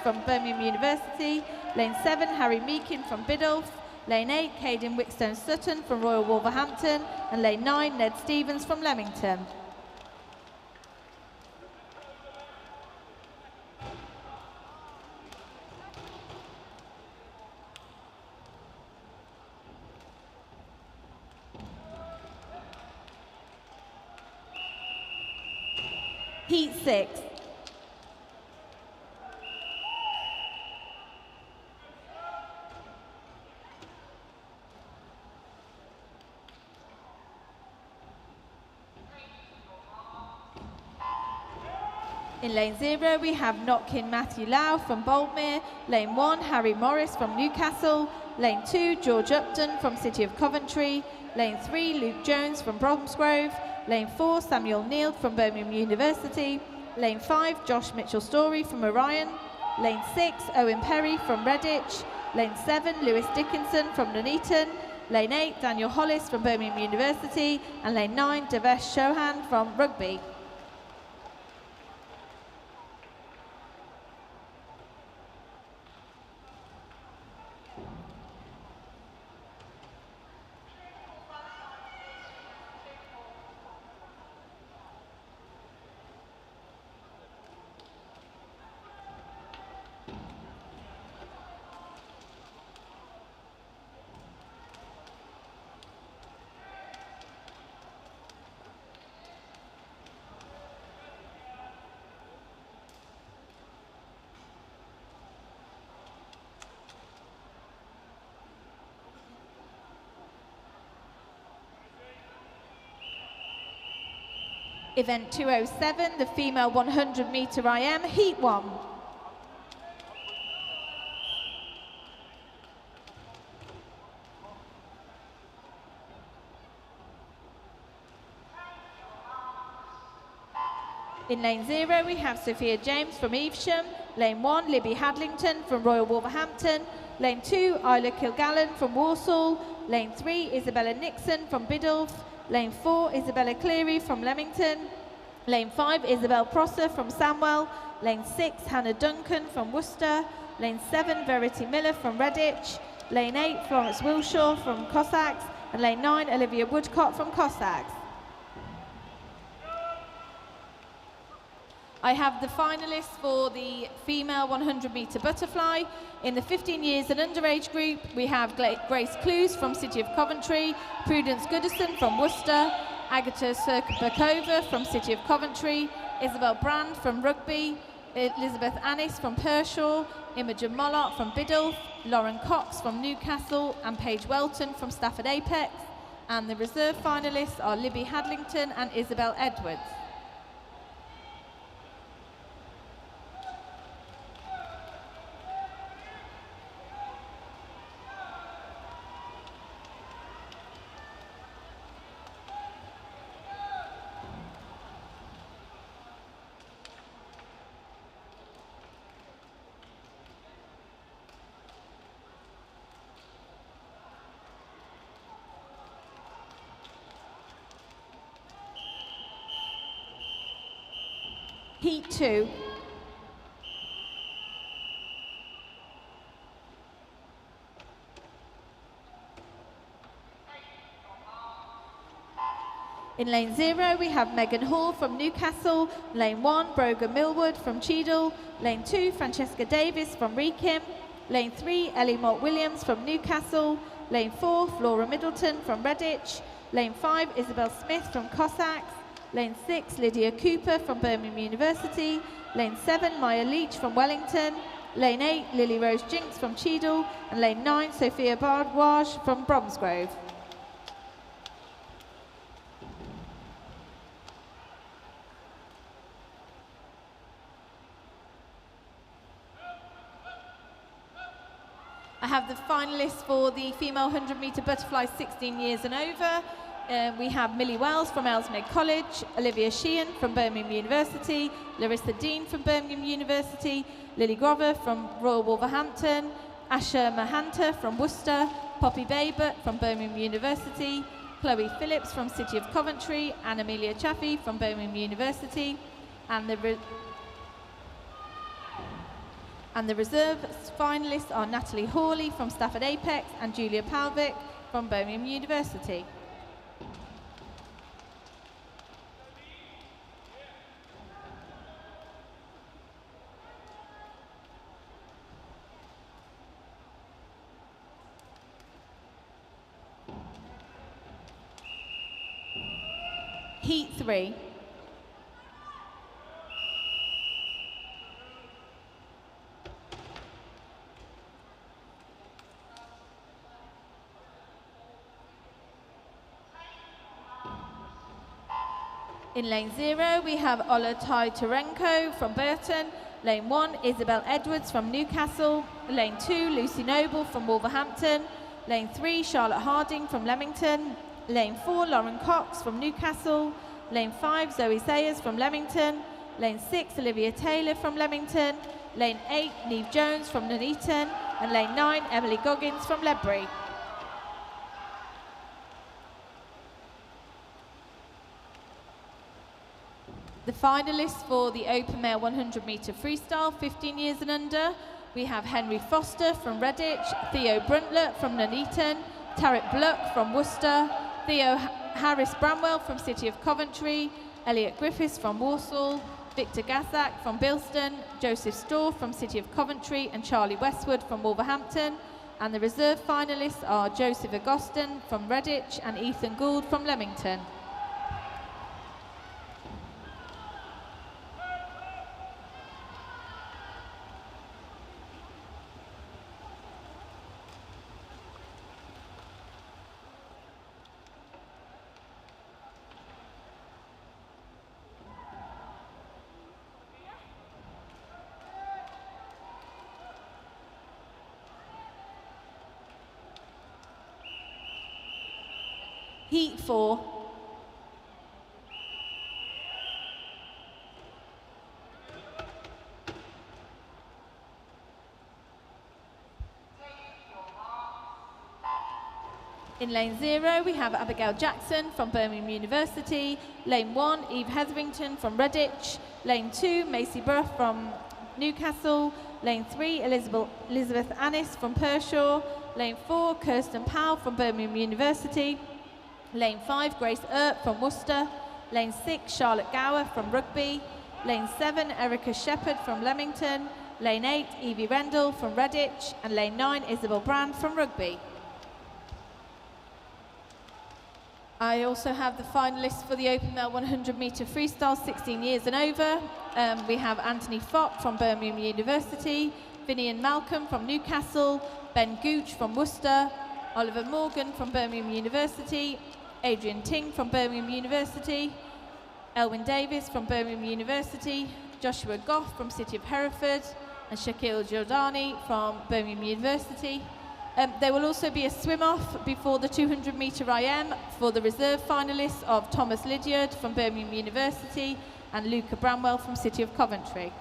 from Birmingham University. Lane 7, Harry Meakin from Biddulph. Lane 8, Caden Wickstone Sutton from Royal Wolverhampton. And lane 9, Ned Stevens from Leamington. Heat 6. In lane 0, we have Notkin Matthew Lau from Boldmere. Lane 1, Harry Morris from Newcastle. Lane 2, George Upton from City of Coventry. Lane 3, Luke Jones from Bromsgrove. Lane 4, Samuel Neild from Birmingham University. Lane 5, Josh Mitchell-Story from Orion. Lane 6, Owen Perry from Redditch. Lane 7, Lewis Dickinson from Nuneaton. Lane 8, Daniel Hollis from Birmingham University. And lane 9, Devesh Chauhan from Rugby. Event 207, the female 100 metre IM, Heat 1. In lane 0, we have Sophia James from Evesham. Lane 1, Libby Hadlington from Royal Wolverhampton. Lane 2, Isla Kilgallen from Walsall. Lane 3, Isabella Nixon from Biddulph. Lane 4, Isabella Cleary from Leamington. Lane 5, Isabel Prosser from Samwell. Lane 6, Hannah Duncan from Worcester. Lane 7, Verity Miller from Redditch. Lane 8, Florence Wilshaw from Cossacks. And lane 9, Olivia Woodcott from Cossacks. I have the finalists for the female 100 metre butterfly. In the 15 years and underage group, we have Grace Clues from City of Coventry, Prudence Goodison from Worcester, Agata Serkabakova from City of Coventry, Isabel Brand from Rugby, Elizabeth Annis from Pershaw, Imogen Mollott from Biddulph, Lauren Cox from Newcastle, and Paige Welton from Stafford Apex. And the reserve finalists are Libby Hadlington and Isabel Edwards. Heat 2. In lane 0, we have Megan Hall from Newcastle. Lane 1, Brogan Millwood from Cheadle. Lane 2, Francesca Davis from Wrekin. Lane 3, Ellie Mott Williams from Newcastle. Lane 4, Flora Middleton from Redditch. Lane 5, Isabel Smith from Cossacks. Lane 6, Lydia Cooper from Birmingham University. Lane 7, Maya Leach from Wellington. Lane 8, Lily Rose Jinks from Cheadle. And Lane 9, Sophia Bardwaj from Bromsgrove. I have the finalists for the female 100-metre butterfly 16 years and over. We have Millie Wells from Ellesmere College, Olivia Sheehan from Birmingham University, Larissa Dean from Birmingham University, Lily Grover from Royal Wolverhampton, Asha Mahanta from Worcester, Poppy Babert from Birmingham University, Chloe Phillips from City of Coventry, and Amelia Chaffee from Birmingham University, and the reserve finalists are Natalie Hawley from Stafford Apex and Julia Palvic from Birmingham University. Heat 3. In lane 0, we have Ola Tarenko from Burton. Lane 1, Isabel Edwards from Newcastle. Lane 2, Lucy Noble from Wolverhampton. Lane 3, Charlotte Harding from Leamington. Lane 4, Lauren Cox from Newcastle. Lane 5, Zoe Sayers from Leamington. Lane 6, Olivia Taylor from Leamington. Lane 8, Neve Jones from Nuneaton. And lane 9, Emily Goggins from Ledbury. The finalists for the Open Male 100-metre freestyle, 15 years and under, we have Henry Foster from Redditch, Theo Bruntlett from Nuneaton, Tarek Bluck from Worcester, Theo Harris Bramwell from City of Coventry, Elliot Griffiths from Walsall, Victor Gazak from Bilston, Joseph Storr from City of Coventry, and Charlie Westwood from Wolverhampton. And the reserve finalists are Joseph Agostin from Redditch and Ethan Gould from Leamington. Heat 4. In lane 0, we have Abigail Jackson from Birmingham University. Lane 1, Eve Hetherington from Redditch. Lane 2, Macy Bruff from Newcastle. Lane 3, Elizabeth Annis from Pershaw. Lane 4, Kirsten Powell from Birmingham University. Lane 5, Grace Earp from Worcester. Lane 6, Charlotte Gower from Rugby. Lane 7, Erica Shepherd from Leamington. Lane 8, Evie Rendell from Redditch. And lane 9, Isabel Brand from Rugby. I also have the finalists for the Open Male 100-metre freestyle, 16 years and over. We have Anthony Fock from Birmingham University, Vinian Malcolm from Newcastle, Ben Gooch from Worcester, Oliver Morgan from Birmingham University, Adrian Ting from Birmingham University, Elwyn Davis from Birmingham University, Joshua Goff from City of Hereford, and Shaquille Giordani from Birmingham University. There will also be a swim-off before the 200-metre IM for the reserve finalists of Thomas Lydiard from Birmingham University and Luca Bramwell from City of Coventry.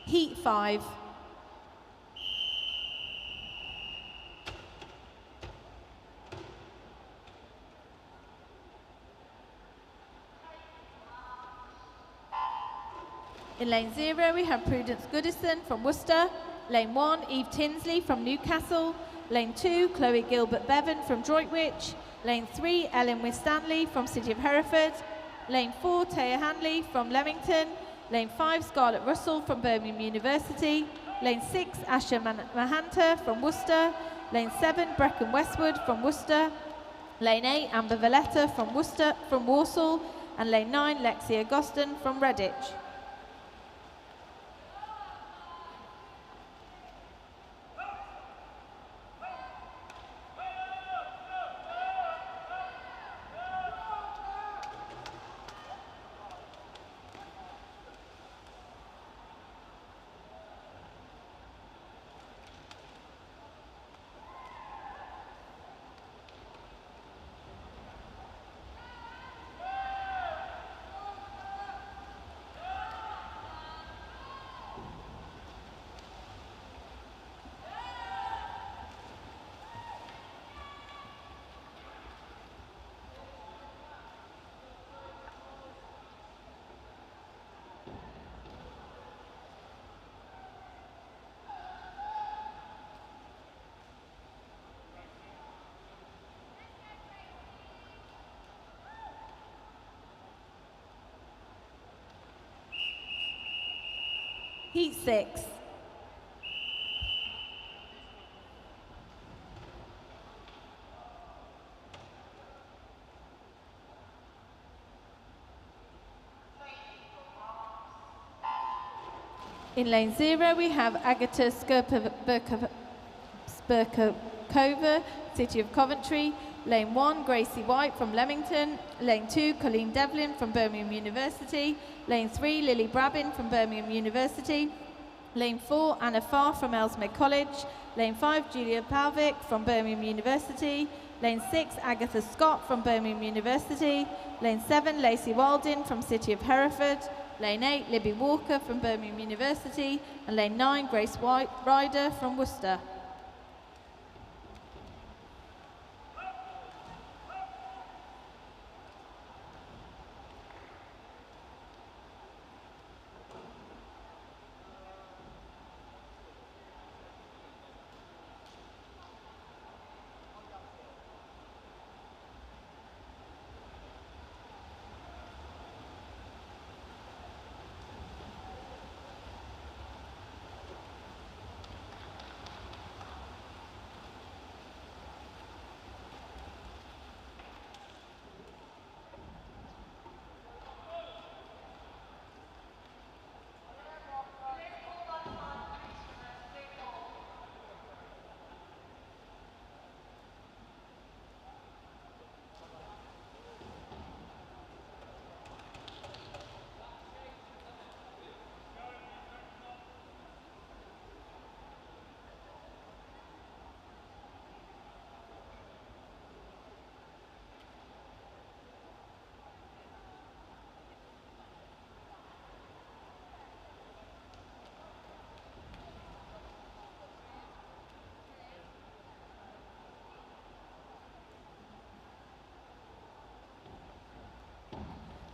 Heat 5. In lane 0, we have Prudence Goodison from Worcester. Lane 1, Eve Tinsley from Newcastle. Lane 2, Chloe Gilbert-Bevan from Droitwich. Lane 3, Ellen Winstanley from City of Hereford. Lane 4, Taya Hanley from Leamington. Lane 5, Scarlett Russell from Birmingham University. Lane 6, Asha Mahanta from Worcester. Lane 7, Brecon Westwood from Worcester. Lane 8, Amber Valletta from Walsall. And lane 9, Lexia Goston from Redditch. Heat 6. In lane 0, we have Agata Spurkova, City of Coventry. Lane 1, Gracie White from Leamington. Lane 2, Colleen Devlin from Birmingham University. Lane 3, Lily Brabin from Birmingham University. Lane 4, Anna Farr from Ellesmere College. Lane 5, Julia Palvic from Birmingham University. Lane 6, Agatha Scott from Birmingham University. Lane 7, Lacey Waldin from City of Hereford. Lane 8, Libby Walker from Birmingham University. And lane 9, Grace White Ryder from Worcester.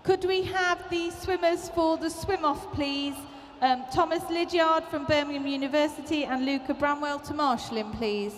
Could we have the swimmers for the swim-off, please? Thomas Lydiard from Birmingham University and Luca Bramwell to marshal him, please.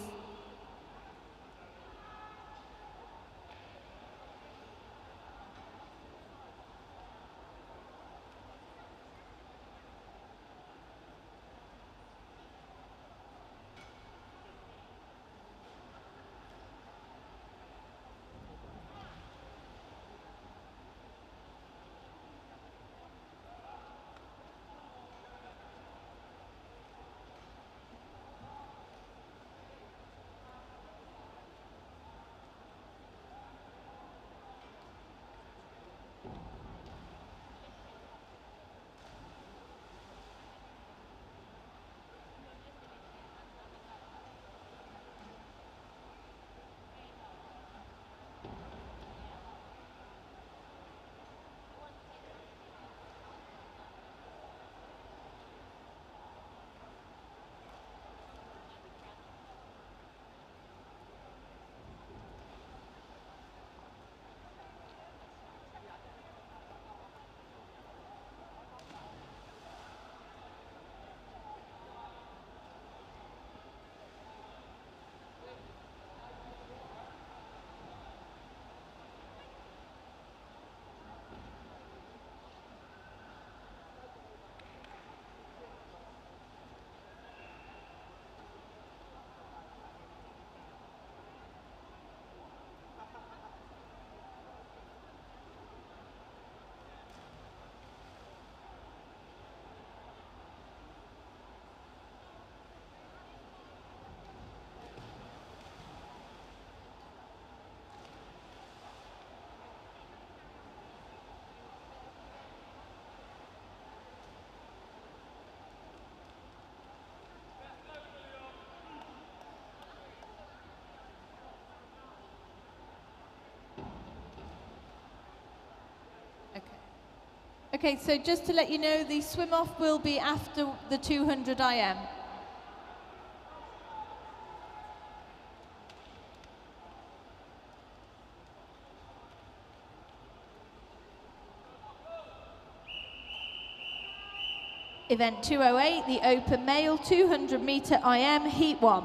Okay, so just to let you know, the swim-off will be after the 200 IM. Event 208, the Open Male 200 metre IM Heat 1.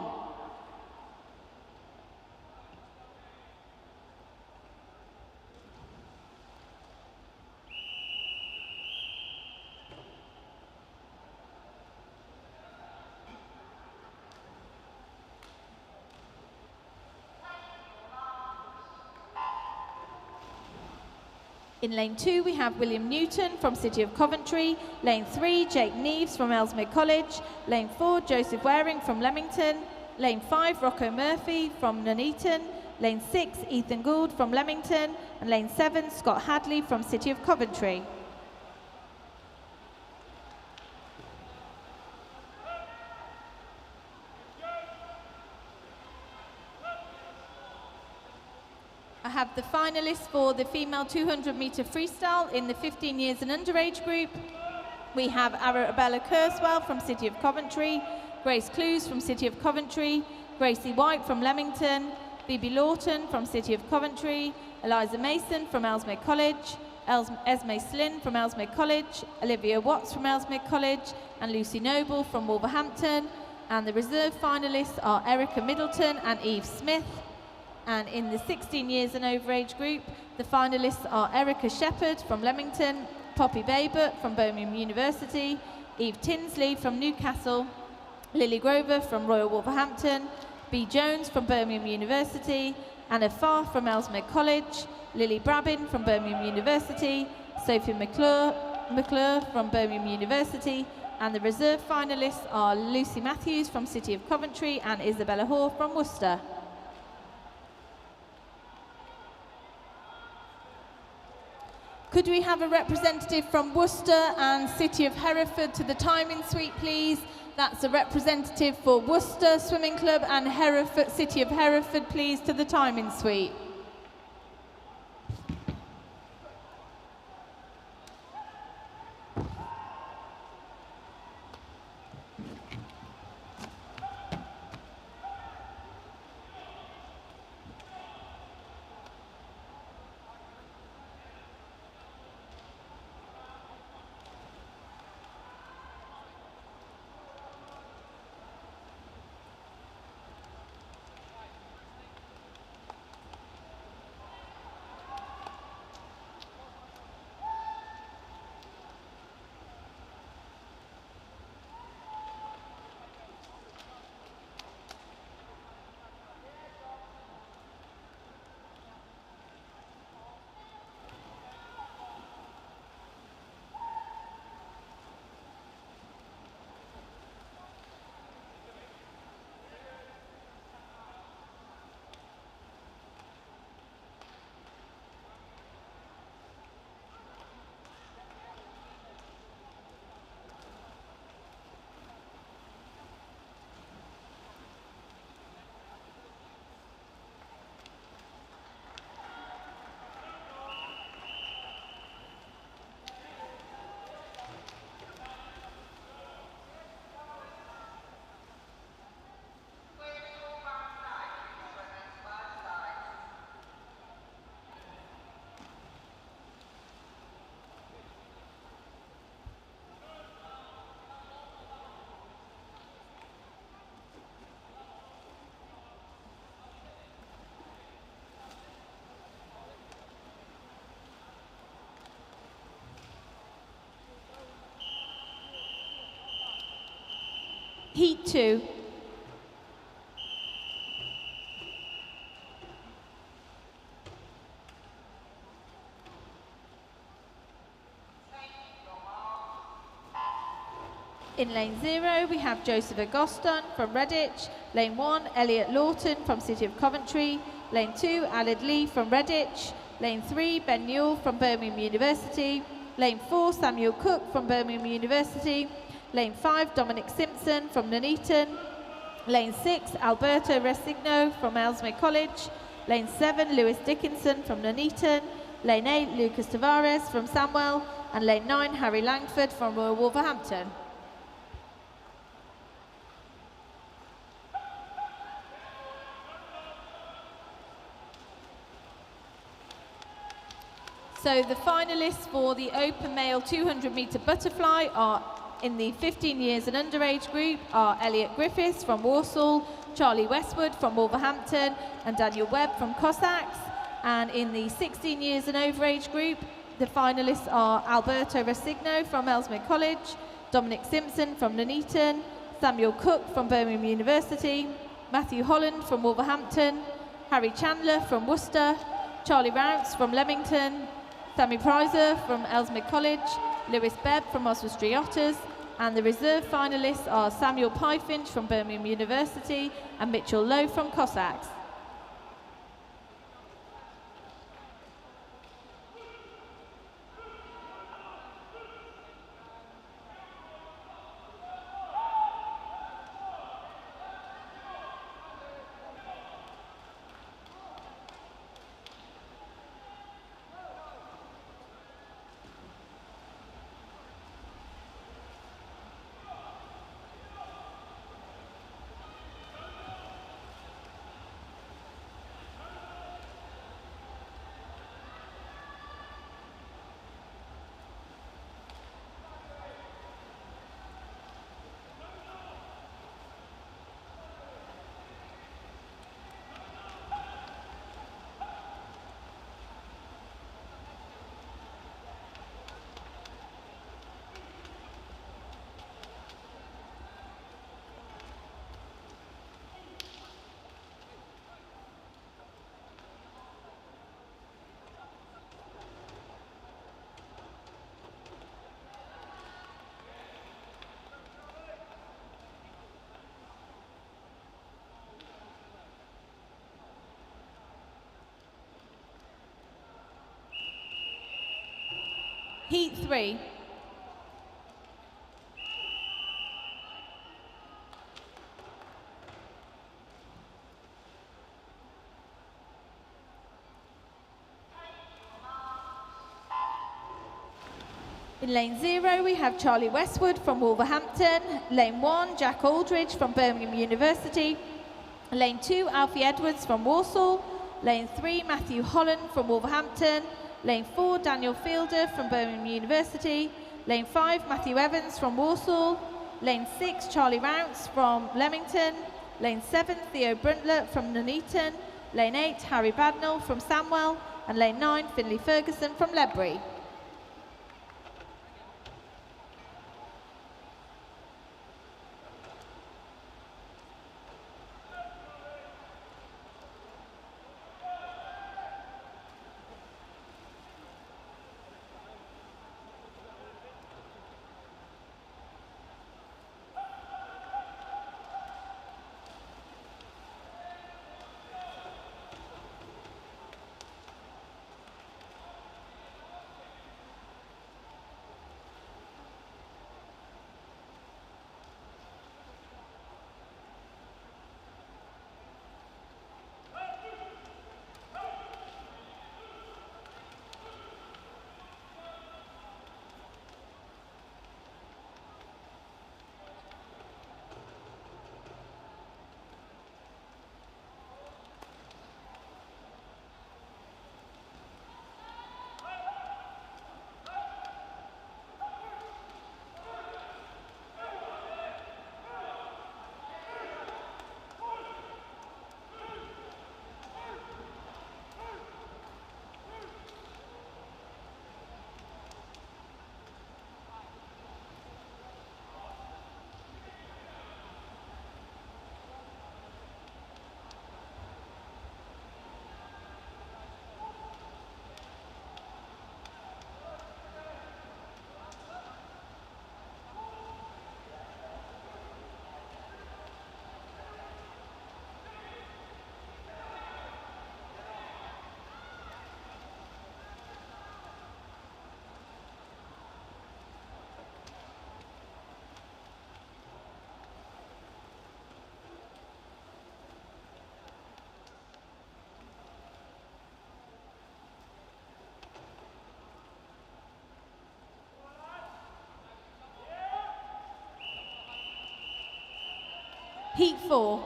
In lane 2, we have William Newton from City of Coventry. Lane 3, Jake Neves from Ellesmere College. Lane 4, Joseph Waring from Leamington. Lane 5, Rocco Murphy from Nuneaton. Lane 6, Ethan Gould from Leamington. And lane 7, Scott Hadley from City of Coventry. I have the finalists for the female 200 metre freestyle in the 15 years and under age group. We have Arabella Kurswell from City of Coventry, Grace Clues from City of Coventry, Gracie White from Leamington, Phoebe Lawton from City of Coventry, Eliza Mason from Ellesmere College, Esme Slynn from Ellesmere College, Olivia Watts from Ellesmere College, and Lucy Noble from Wolverhampton. And the reserve finalists are Erica Middleton and Eve Smith. And in the 16 years and over age group, the finalists are Erica Shepherd from Leamington, Poppy Baybert from Birmingham University, Eve Tinsley from Newcastle, Lily Grover from Royal Wolverhampton, Bea Jones from Birmingham University, Anna Farr from Ellesmere College, Lily Brabin from Birmingham University, Sophie McClure from Birmingham University, and the reserve finalists are Lucy Matthews from City of Coventry and Isabella Hoare from Worcester. Could we have a representative from Worcester and City of Hereford to the timing suite, please? That's a representative for Worcester Swimming Club and Hereford, City of Hereford, please, to the timing suite. Heat 2. In lane 0, we have Joseph Agoston from Redditch. Lane 1, Elliot Lawton from City of Coventry. Lane 2, Alid Lee from Redditch. Lane 3, Ben Newell from Birmingham University. Lane 4, Samuel Cook from Birmingham University. Lane 5, Dominic Simpson from Nuneaton. Lane 6, Alberto Resigno from Ellesmere College. Lane 7, Lewis Dickinson from Nuneaton. Lane 8, Lucas Tavares from Samwell. and lane 9, Harry Langford from Royal Wolverhampton. So the finalists for the open male 200 metre butterfly are in the 15 years and underage group are Elliot Griffiths from Walsall, Charlie Westwood from Wolverhampton and Daniel Webb from Cossacks. And in the 16 years and overage group, the finalists are Alberto Resigno from Ellesmere College, Dominic Simpson from Nuneaton, Samuel Cook from Birmingham University, Matthew Holland from Wolverhampton, Harry Chandler from Worcester, Charlie Rounce from Leamington, Sammy Prizer from Ellesmere College, Lewis Bebb from Oswestry Otters, and the reserve finalists are Samuel Pyfinch from Birmingham University and Mitchell Lowe from Cossacks. Heat 3. In lane 0, we have Charlie Westwood from Wolverhampton. Lane 1, Jack Aldridge from Birmingham University. Lane 2, Alfie Edwards from Walsall. Lane 3, Matthew Holland from Wolverhampton. Lane 4, Daniel Fielder from Birmingham University. Lane 5, Matthew Evans from Walsall. Lane 6, Charlie Rounce from Leamington. Lane 7, Theo Bruntlett from Nuneaton. Lane 8, Harry Badnell from Samwell. And lane 9, Finlay Ferguson from Ledbury. Heat 4.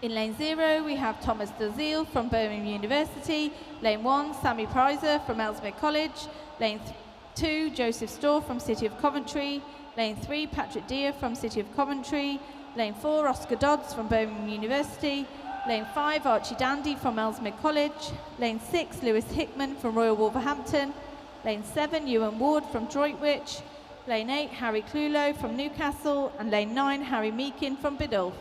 In lane 0, we have Thomas Dazil from Birmingham University. Lane 1, Sammy Prizer from Ellesmere College. Lane 2, Joseph Storr from City of Coventry. Lane 3, Patrick Deere from City of Coventry. Lane 4, Oscar Dodds from Birmingham University. Lane 5, Archie Dandy from Ellesmere College. Lane 6, Lewis Hickman from Royal Wolverhampton. Lane 7, Ewan Ward from Droitwich. Lane 8, Harry Clulow from Newcastle. And Lane 9, Harry Meakin from Biddulph.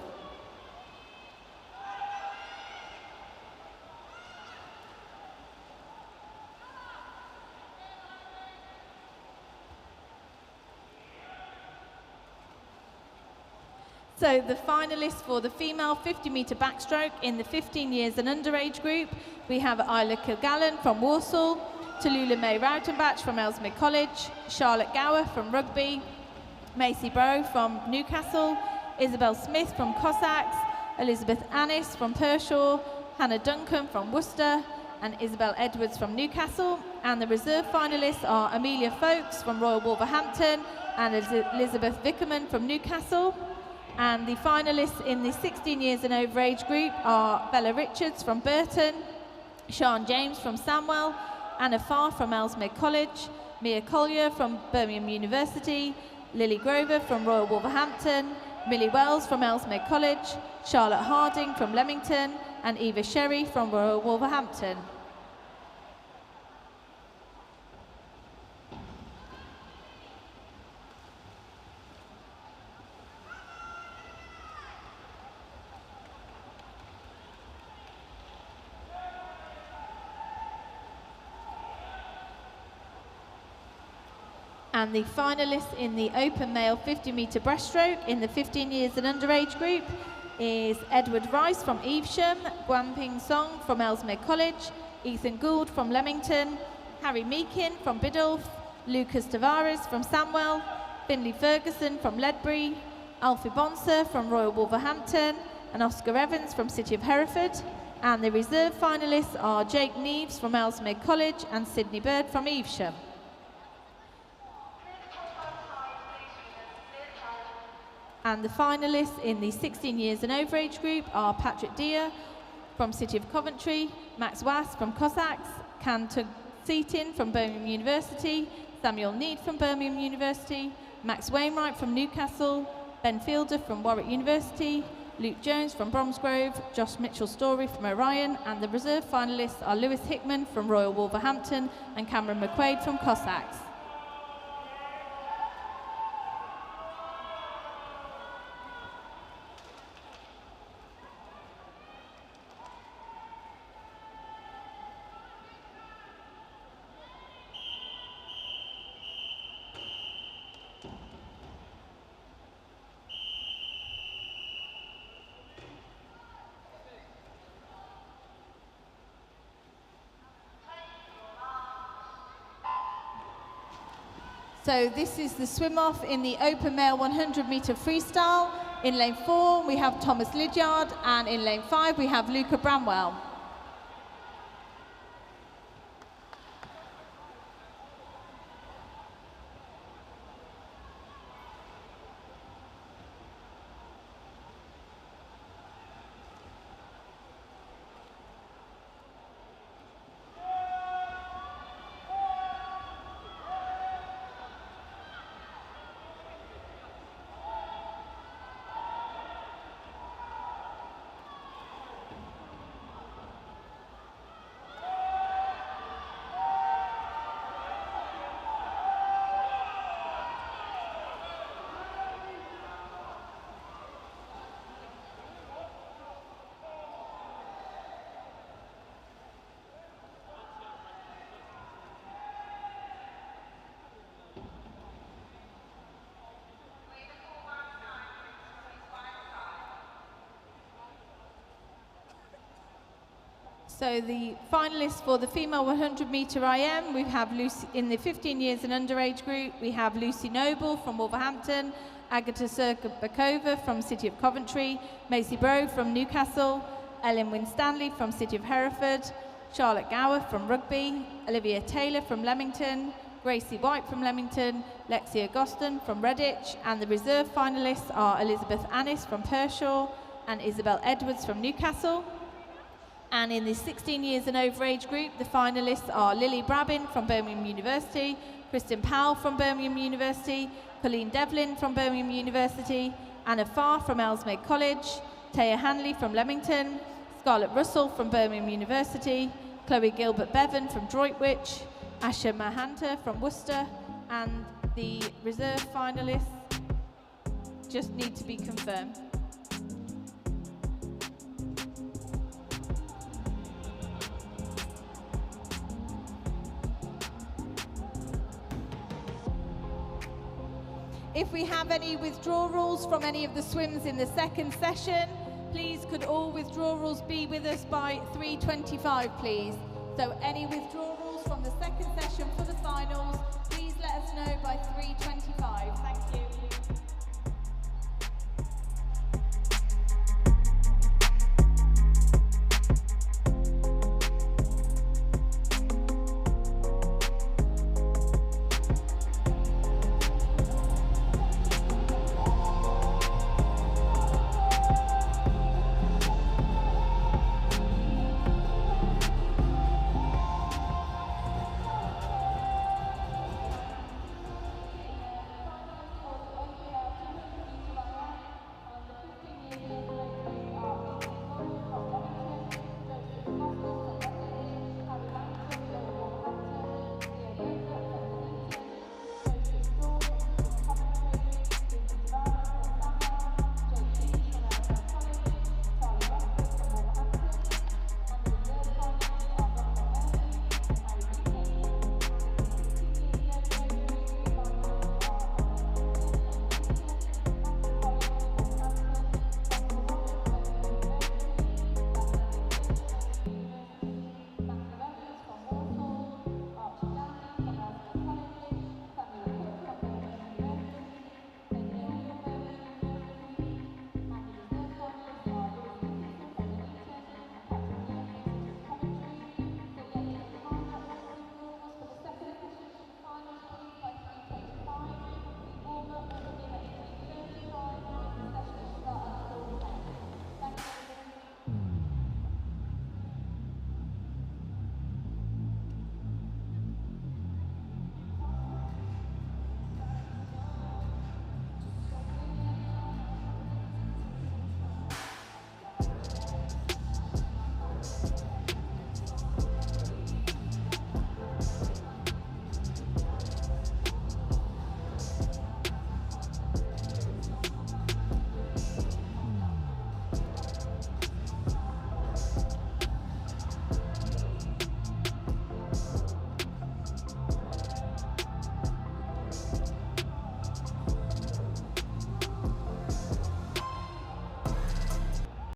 So the finalists for the female 50-metre backstroke in the 15 years and underage group, we have Isla Kilgallen from Walsall, Tallulah May Rautenbach from Ellesmere College, Charlotte Gower from Rugby, Macy Brough from Newcastle, Isabel Smith from Cossacks, Elizabeth Annis from Pershore, Hannah Duncan from Worcester, and Isabel Edwards from Newcastle. And the reserve finalists are Amelia Folkes from Royal Wolverhampton and Elizabeth Vickerman from Newcastle. And the finalists in the 16 years and over age group are Bella Richards from Burton, Sian James from Samwell, Anna Farr from Ellesmere College, Mia Collier from Birmingham University, Lily Grover from Royal Wolverhampton, Millie Wells from Ellesmere College, Charlotte Harding from Leamington, and Eva Sherry from Royal Wolverhampton. And the finalists in the open male 50-metre breaststroke in the 15 years and underage group is Edward Rice from Evesham, Guamping Song from Ellesmere College, Ethan Gould from Leamington, Harry Meakin from Biddulph, Lucas Tavares from Samwell, Finley Ferguson from Ledbury, Alfie Bonser from Royal Wolverhampton, and Oscar Evans from City of Hereford. And the reserve finalists are Jake Neves from Ellesmere College and Sydney Bird from Evesham. And the finalists in the 16 years and over age group are Patrick Deere from City of Coventry, Max Wass from Cossacks, Cantor Seaton from Birmingham University, Samuel Need from Birmingham University, Max Wainwright from Newcastle, Ben Fielder from Warwick University, Luke Jones from Bromsgrove, Josh Mitchell-Story from Orion, and the reserve finalists are Lewis Hickman from Royal Wolverhampton and Cameron McQuaid from Cossacks. So this is the swim-off in the open male 100-metre freestyle. In lane 4, we have Thomas Lydiard, and in lane 5, we have Luca Bramwell. So the finalists for the female 100-metre IM, we have Lucy in the 15 years and underage group. We have Lucy Noble from Wolverhampton, Agata Bakova from City of Coventry, Macy Brough from Newcastle, Ellen Winstanley from City of Hereford, Charlotte Gower from Rugby, Olivia Taylor from Leamington, Gracie White from Leamington, Lexia Goston from Redditch, and the reserve finalists are Elizabeth Annis from Pershore and Isabel Edwards from Newcastle. And in the 16 years and over age group, the finalists are Lily Brabin from Birmingham University, Kristen Powell from Birmingham University, Colleen Devlin from Birmingham University, Anna Farr from Ellesmere College, Taya Hanley from Leamington, Scarlett Russell from Birmingham University, Chloe Gilbert Bevan from Droitwich, Asha Mahanta from Worcester, and the reserve finalists just need to be confirmed. If we have any withdrawals from any of the swims in the second session, please could all withdrawals be with us by 3:25, please. So any withdrawals from the second session for the finals, please let us know by 3:25. Thank you.